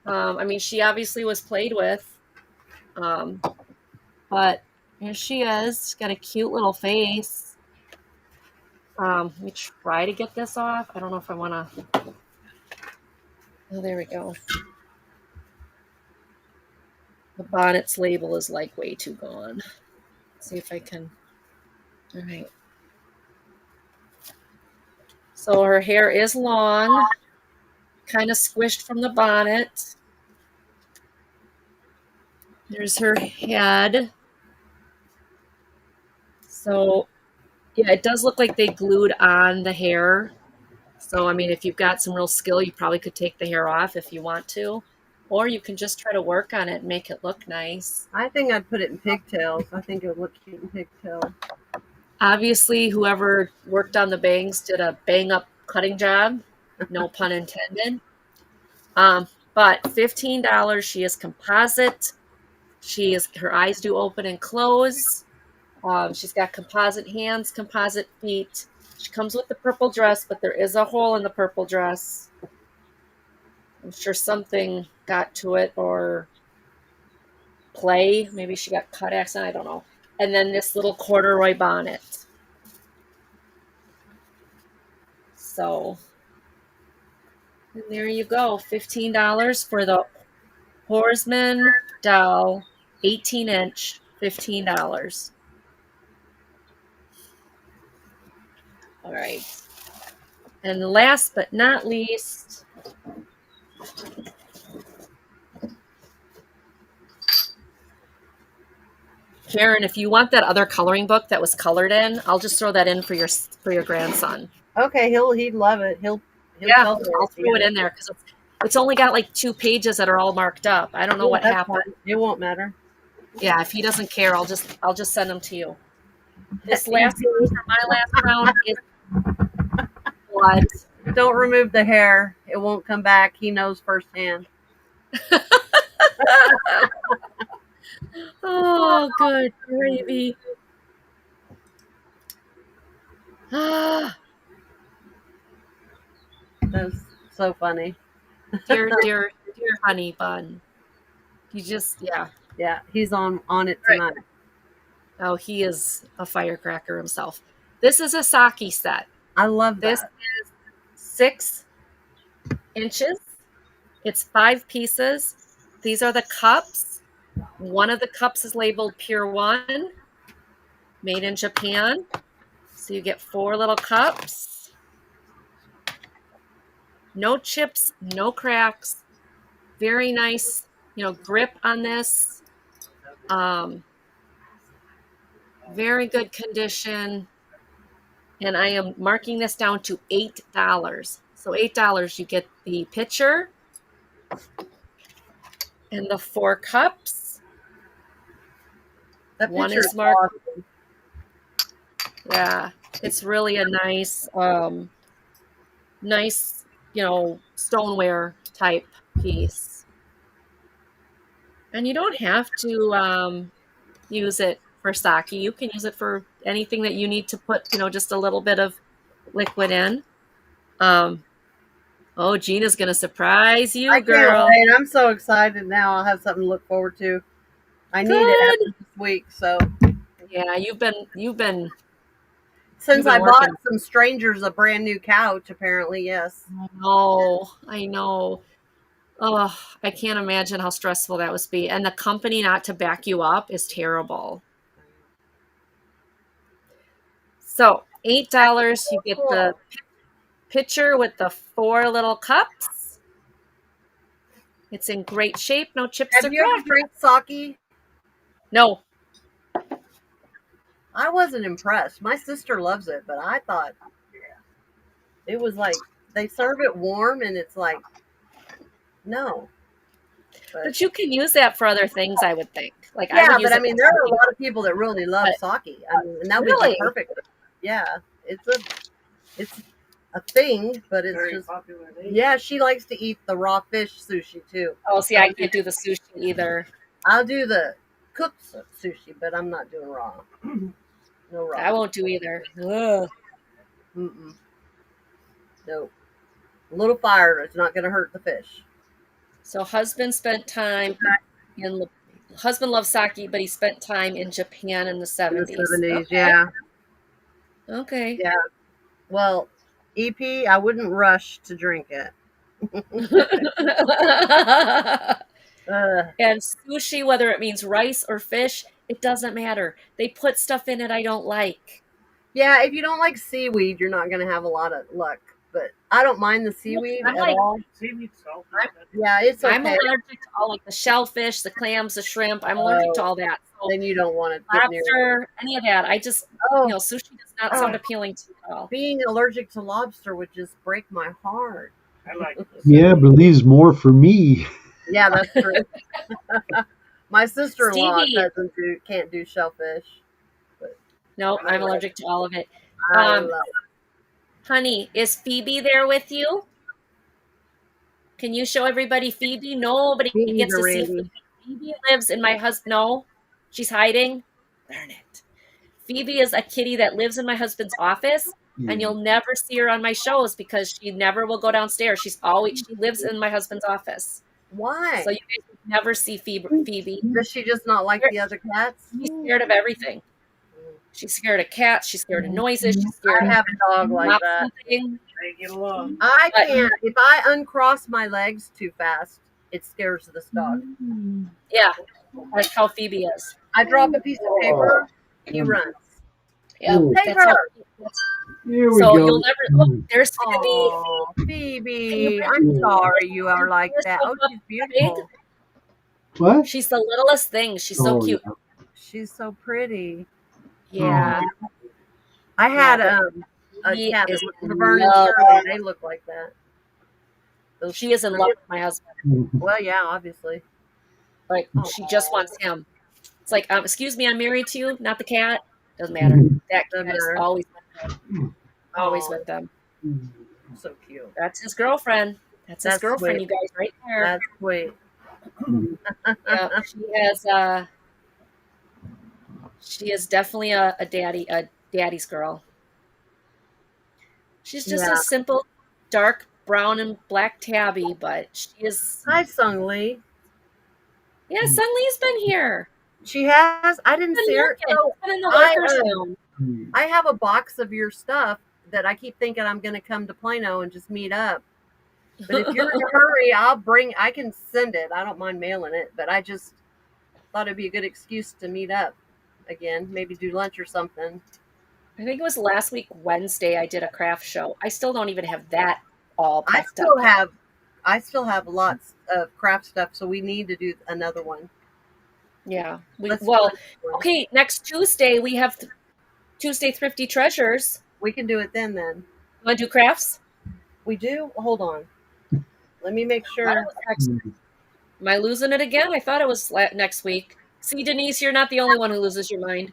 I mean, she obviously was played with. But here she is. She's got a cute little face. Let me try to get this off. I don't know if I want to. Oh, there we go. The bonnet's label is like way too gone. Let's see if I can. All right. So her hair is long, kind of squished from the bonnet. There's her head. So, yeah, it does look like they glued on the hair. So, I mean, if you've got some real skill, you probably could take the hair off if you want to. Or you can just try to work on it and make it look nice. I think I'd put it in pigtails. I think it would look cute in pigtails. Obviously, whoever worked on the bangs did a bang-up cutting job. No pun intended. But $15, she is composite. Her eyes do open and close. She's got composite hands, composite feet. She comes with the purple dress, but there is a hole in the purple dress. I'm sure something got to it, or play. Maybe she got cut accident. I don't know. And then this little corduroy bonnet. So, and there you go. $15 for the Horsman doll, 18-inch, $15. All right. And last but not least, Karen, if you want that other coloring book that was colored in, I'll just throw that in for your grandson. Okay, he'd love it. He'll Yeah, color I'll throw it in there because it's only got like 2 pages that are all marked up. I don't know what happened. Fine. It won't matter. Yeah, if he doesn't care, I'll just send them to you. This last one for my last round is blood. Don't remove the hair. It won't come back. He knows firsthand. Oh, good gravy. Ah, That's so funny. dear honey bun. You just, yeah. Yeah, he's on it tonight. Oh, he is a firecracker himself. This is a sake set. I love This that. is 6 inches. It's 5 pieces. These are the cups. One of the cups is labeled Pure One, made in Japan. So you get 4 little cups. No chips, no cracks. Very nice, grip on this. Very good condition. And I am marking this down to $8. So $8, you get the pitcher and the 4 cups. That One picture is marked. awesome. Yeah, it's really a nice, stoneware type piece. And you don't have to use it for sake. You can use it for anything that you need to put, just a little bit of liquid in. Oh, Gina's gonna surprise you, I girl. can't wait. I'm so excited now. I'll have something to look forward to. I need it after this week. So yeah, you've been since I working. bought some strangers a brand new couch, apparently, yes. I know. Oh, I can't imagine how stressful that must be. And the company not to back you up is terrible. So $8, you get the pitcher with the 4 little cups. It's in great shape. No chips Have to you ever crack. drank sake? No. I wasn't impressed. My sister loves it, but I thought it was like they serve it warm and it's like, no. But you can use that for other things, I would think. Like I Yeah, would use but I it mean, for there are a something, lot of people that really love but sake. I mean, and that would really? be perfect. Yeah, it's a thing, but it's Very just popular. yeah. She likes to eat the raw fish sushi too. Oh, see, I can't do the sushi either. I'll do the cooked sushi, but I'm not doing raw. No raw. I won't do either. Ugh. Mm-mm. Nope. A little fire. It's not going to hurt the fish. So husband spent time in husband loves sake, but he spent time in Japan in the 70s. In the 70s, Okay. yeah. Okay. Yeah. Well, EP, I wouldn't rush to drink it. And sushi, whether it means rice or fish, it doesn't matter. They put stuff in it I don't like. Yeah, if you don't like seaweed, you're not going to have a lot of luck. But I don't mind the seaweed I'm at like- all. Seaweed salt. Yeah, it's okay. I'm allergic to all like the shellfish, the clams, the shrimp. I'm allergic to all that. So Then you don't want to get near it. lobster, any of that. I just, Oh, sushi does not sound appealing to me at all. being allergic to lobster would just break my heart. I like it. Yeah, but leaves more for me. Yeah, that's true. My sister-in-law Stevie. can't do shellfish. No, I'm allergic to all of it. I Um, love Honey, is Phoebe there with you? Can you show everybody Phoebe? Nobody Phoebe's gets a to see Randy. Phoebe. Phoebe lives in my husband. No, she's hiding. Darn it. Phoebe is a kitty that lives in my husband's office, and you'll never see her on my shows because she never will go downstairs. She lives in my husband's office. Why? So you guys will never see Phoebe. Does she just not like the other cats? She's scared of everything. She's scared of cats. She's scared of noises. She's I scared have a dog of like that. something. They get along. I But- can't. If I uncross my legs too fast, it scares this dog. Yeah, that's how Phoebe is. I drop a piece of paper, he runs. Yeah, Ooh. that's Paper. how, Here we so go. you'll never. Oh, there's Phoebe. Oh, Phoebe, I'm sorry you are like that. Oh, she's beautiful. What? She's the littlest thing. She's so Oh, cute. yeah. She's so pretty. Yeah. I had Yeah, a he cat that is looked in Laverne and love. Shirley. They look like that. Those She is in love with my husband. Well, yeah, obviously. Like she just wants him. It's like, excuse me, I'm married to you, not the cat. Doesn't matter. That Doesn't cat is matter. always with them. Always Aw. with them. So cute. That's his girlfriend. That's his That's girlfriend, sweet. you guys, right there. That's sweet. Yeah, she is definitely a daddy's girl. She's just Yeah. a simple dark brown and black tabby, but she is. Hi, Sung Lee. Yeah, Sung Lee's been here. She has. I didn't Been see her. working. So Been in the I, workers' uh, zone. I have a box of your stuff that I keep thinking I'm going to come to Plano and just meet up. But if you're in a hurry, I can send it. I don't mind mailing it, but I just thought it'd be a good excuse to meet up again. Maybe do lunch or something. I think it was last week Wednesday I did a craft show. I still don't even have that all I packed up. still have lots of craft stuff, so we need to do another one. Yeah. Let's do Well, another one. okay, next Tuesday we have Tuesday Thrifty Treasures. We can do it then. You want to do crafts? We do. Hold on. Let me make I thought sure. it was next- Am I losing it again? I thought it was next week. See, Denise, you're not the only one who loses your mind.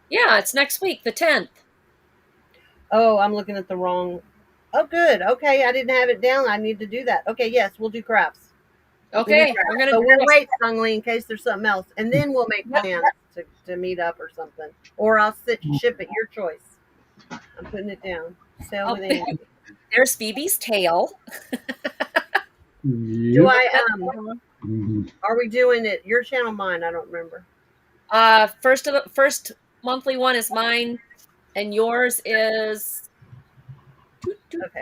Yeah, it's next week, the 10th. Oh, I'm looking at the wrong. Oh, good. Okay, I didn't have it down. I need to do that. Okay, yes, we'll do crafts. Okay, we're going to So do we'll crafts. wait, Sung Lee, in case there's something else, and then we'll make plans to meet up or something. Or I'll ship it, your choice. I'm putting it down. Sell with Angie. There's Phoebe's tail. Do I? Mhm. Are we doing it? Your channel, mine? I don't remember. First monthly one is mine, and yours is Okay.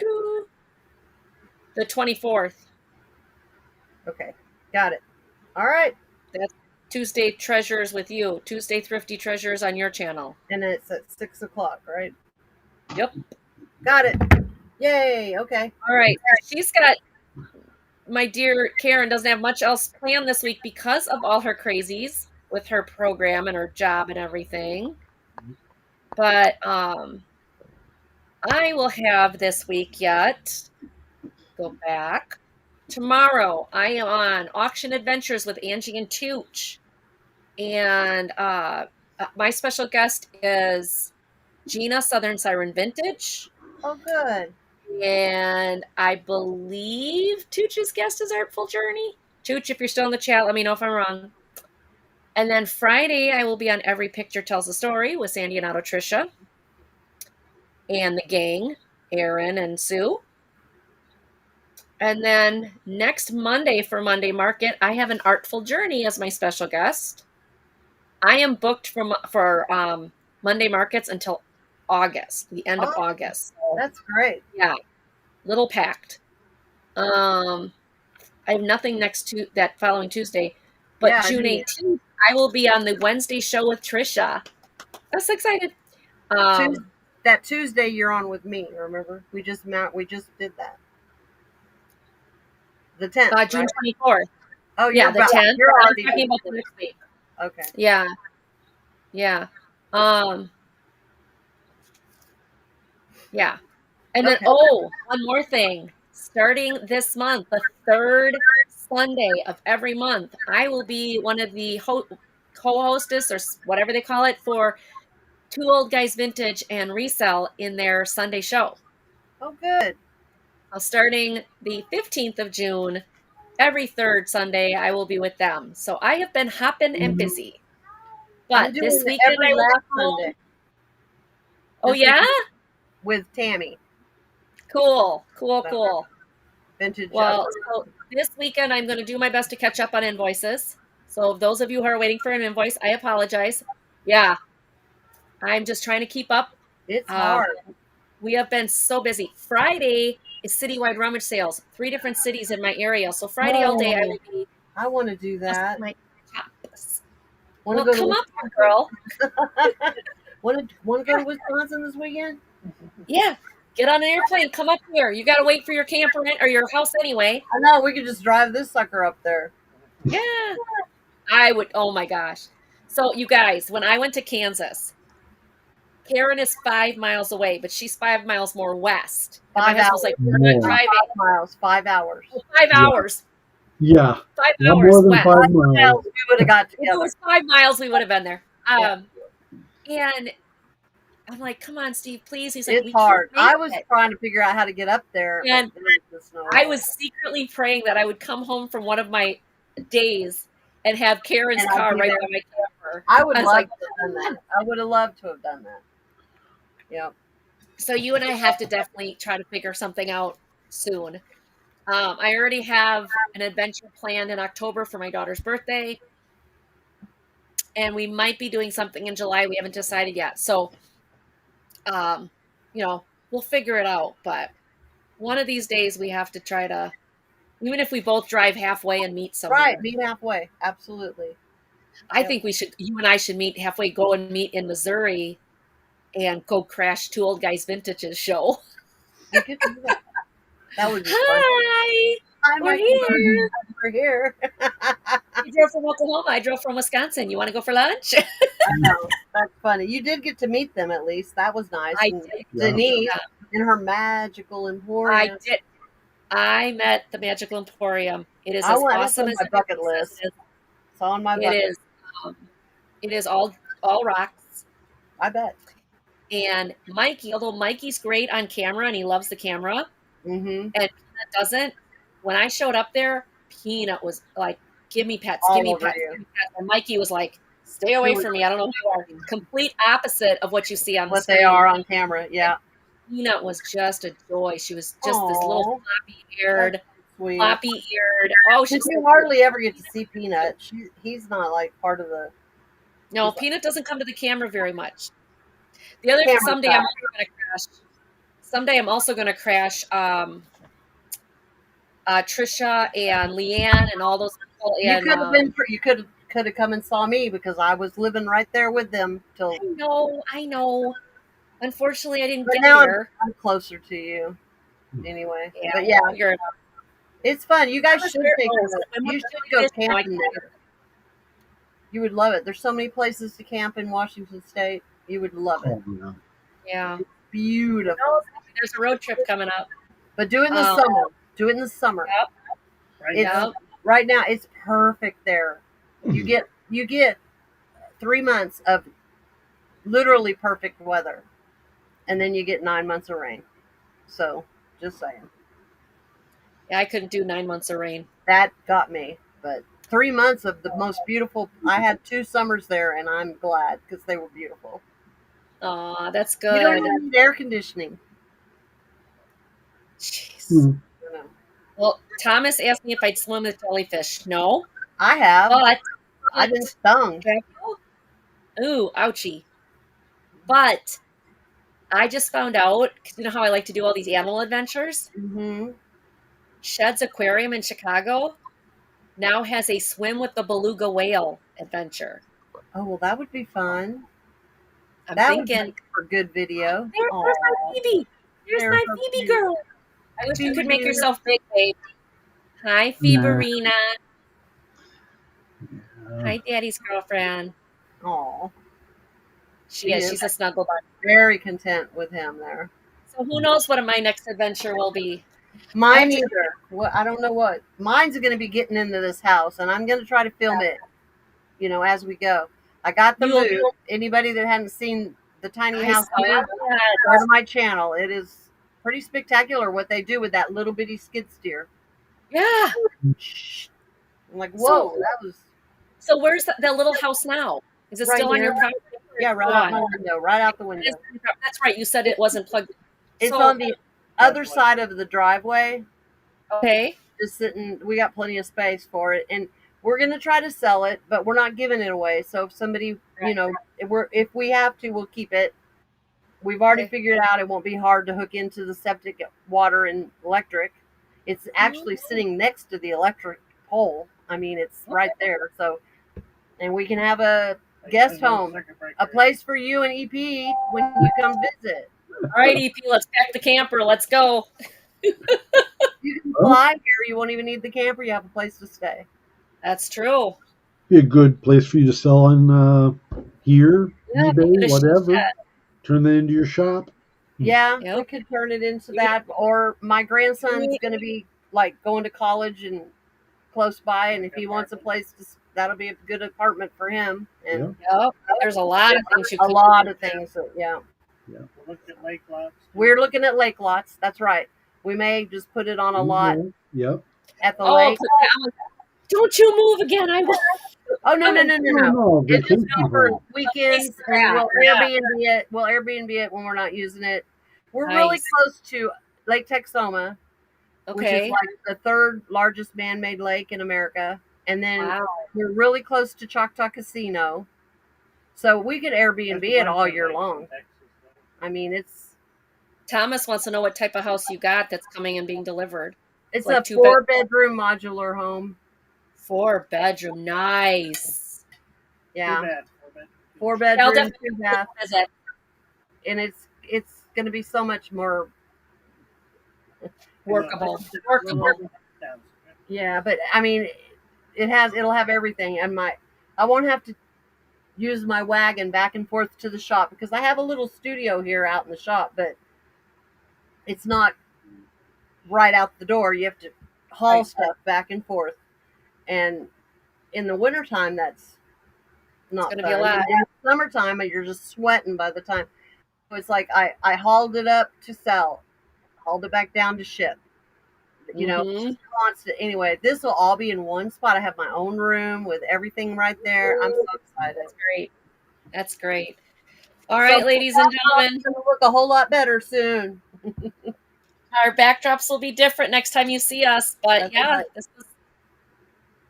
the 24th. Okay, got it. All right, Tuesday Treasures with you. Tuesday Thrifty Treasures on your channel. and it's at 6:00, right? Yep. Got it. Yay. Okay. All right. She's got, my dear Karen doesn't have much else planned this week because of all her crazies with her program and her job and everything. But I will have this week yet. Go back. Tomorrow I am on Auction Adventures with Angie and Tooch. And my special guest is Gina Southern Siren Vintage. Oh, good. And I believe Tooch's guest is Artful Journey. Tooch, if you're still in the chat, let me know if I'm wrong. And then Friday, I will be on Every Picture Tells a Story with Sandy and Otto Tricia and the gang, Aaron and Sue. And then next Monday for Monday Market, I have an Artful Journey as my special guest. I am booked for Monday Markets until August, the end of August. So, That's great. yeah, little packed. I have nothing that following Tuesday, but Yeah, June 18th, I will be on the Wednesday show with Trisha. I'm so excited. That Tuesday you're on with me. Remember, we just did that. The 10th. June right? 24th. Oh, Yeah, the 10th. You're I'm already talking about the next week. Okay. Yeah. Yeah. Yeah. And then, Okay. one more thing. Starting this month, the third Sunday of every month, I will be one of the co-hostess or whatever they call it for Two Old Guys Vintage and Resell in their Sunday show. Oh, good. Starting the 15th of June, every third Sunday, I will be with them. So I have been hopping and busy. I'm But doing this it weekend, every I will last be home. Sunday. Oh, This yeah? weekend with Tammy. Cool. Vintage. Well, so this weekend, I'm going to do my best to catch up on invoices. So those of you who are waiting for an invoice, I apologize. Yeah, I'm just trying to keep up. It's hard. We have been so busy. Friday is citywide rummage sales, 3 different cities in my area. So Friday all day, I will be. I want to do that. My chops. Want to Well, go come to up, girl. Want to go to Wisconsin this weekend? Yeah, get on an airplane. Come up here. You got to wait for your camper or your house anyway. I know. We could just drive this sucker up there. Yeah, I would. Oh my gosh. So you guys, when I went to Kansas, Karen is 5 miles away, but she's 5 miles more west. And my husband was like, we're not driving. 5 miles, 5 hours. 5 hours. Yeah. 5 Not hours more than west. 5 miles. We would have got If together. it was 5 miles, we would have been there. Yeah. And I'm like, come on, Steve, please. He's like, It's hard. I was trying to figure out how to get up there. And I was secretly praying that I would come home from one of my days and have Karen's car right by my camper. I would love to have done that. I would have loved to have done that. Yep. So you and I have to definitely try to figure something out soon. I already have an adventure planned in October for my daughter's birthday. And we might be doing something in July. We haven't decided yet. So, we'll figure it out. But one of these days we have to try to, even if we both drive halfway and meet somewhere. Right, meet halfway. Absolutely. I think you and I should meet halfway, go and meet in Missouri and go crash Two Old Guys Vintage's show. You could do that. That would be fun. Hi. We're here. We're here. You drove from Oklahoma. I drove from Wisconsin. You want to go for lunch? I know. That's funny. You did get to meet them at least. That was nice. I did. Denise in her magical emporium. I did. I met the Magical Emporium. It is as awesome as my bucket list. It's on my bucket. It is. It is all rocks. I bet. And Mikey, although Mikey's great on camera and he loves the camera, and Peanut doesn't. When I showed up there, Peanut was like, "Give me pets, give me pets." And Mikey was like, "Stay away from me. I don't know who you are." Complete opposite of what you see on the screen. What they are on camera. Yeah. Peanut was just a joy. She was just this little floppy-eared. Oh, you hardly ever get to see Peanut. He's not like part of the. No, Peanut doesn't come to the camera very much. The other someday I'm also going to crash Trisha and Leanne and all those people. And, you could have come and saw me because I was living right there with them till. I know. Unfortunately, I didn't get now here. I'm closer to you. anyway. Yeah, But yeah, figure it out. it's fun. You guys Thomas, should where- take oh, a, when you we're should doing go this now, I camping can't- there. You would love it. There's so many places to camp in Washington State. You would love it. Oh, yeah. Yeah. Beautiful. No, there's a road trip coming up. But do it in the summer. Do it in the summer. Yep. It's Yep. right now it's perfect there. You get 3 months of literally perfect weather. And then you get 9 months of rain. So just saying. Yeah, I couldn't do 9 months of rain. That got me. But 3 months of the most beautiful. I had 2 summers there, and I'm glad because they were beautiful. Aw, that's You don't good. even need air conditioning. Jeez. Mm. You know. Well, Thomas asked me if I'd swim with jellyfish. No, I have. but I've been stung. Ooh, ouchie. But I just found out, because you know how I like to do all these animal adventures? Mm-hmm. Shed's Aquarium in Chicago now has a swim with the beluga whale adventure. Oh well, that would be fun. I'm That would thinking, make for good video. there's my Phoebe. There's They're my so Phoebe cute. girl. I wish you could make Phoebe. yourself big, babe. Hi, Phoeberina. Hi, Daddy's girlfriend. Aw, She's a snuggle bunny. very content with him there. So who knows what my next adventure will be? Mine either. Well, I don't know what. Mine's going to be getting into this house, and I'm going to try to film it, as we go. I got the move. Anybody that hadn't seen the tiny house, saw go to my channel. It is pretty spectacular what they do with that little bitty skid steer. Yeah. I'm like, whoa, that was. So where's the little house now? Is it Right still on here. your property? Yeah, right out my window. Right out the window. That's right. You said it wasn't plugged in. It's on the other side of the driveway. Okay. Just sitting. We got plenty of space for it, and we're gonna try to sell it, but we're not giving it away. So if somebody, if we have to, we'll keep it. We've already figured out it won't be hard to hook into the septic water and electric. It's actually sitting next to the electric pole. I mean, it's right there. So, and we can have a guest home, a place for you and EP when you come visit. All right, EP, let's pack the camper. Let's go. You can fly here. You won't even need the camper. You have a place to stay. That's true. Be a good place for you to sell on here, Yeah, eBay, whatever. Turn that into your shop. Yeah, Yep. we could turn it into that. Or my grandson's going to be like going to college and close by, and if he wants a place, that'll be a good apartment for him. And Yep. There's a lot of things you a can lot do. of things. Yeah. Yeah. We're looking at lake lots. That's right. We may just put it on a lot Yep. at the Oh, lake. don't you move again. I will. Oh no. No, It's just vacation for home. weekends, and we'll Airbnb it. We'll Airbnb it when we're not using it. We're really Nice. close to Lake Texoma, which is Okay. like the third largest man-made lake in America, and then Wow. we're really close to Choctaw Casino, so we could Airbnb it all year long. I mean, it's Thomas wants to know what type of house you got that's coming and being delivered. Like a 4-bedroom modular home. 4-bedroom. Nice. Yeah, 4 I'll bedroom, definitely 2 bath, visit. and it's going to be so much more Workable. Yeah, but I mean, it'll have everything, and I won't have to use my wagon back and forth to the shop because I have a little studio here out in the shop, but it's not right out the door. You have to haul stuff back and forth, and in the wintertime, that's not gonna fun. be a lot. In the summertime, you're just sweating by the time. It's like I hauled it up to sell, hauled it back down to ship. Mhm. Constant. Anyway, this will all be in one spot. I have my own room with everything right there. I'm so excited. That's great. That's great. All right, ladies and gentlemen, It's going to look a whole lot better soon. our backdrops will be different next time you see us. But That's yeah, right. this is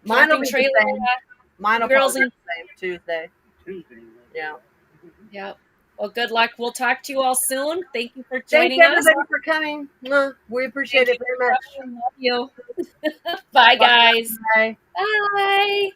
Mine will camping be the trailer. same. Mine will Girls probably be the same Tuesday. Yeah. Yeah. Well, good luck. We'll talk to you all soon. Thank you for Thanks joining us. everybody for coming. We appreciate it very much. Love you. Bye, guys. Bye. Bye.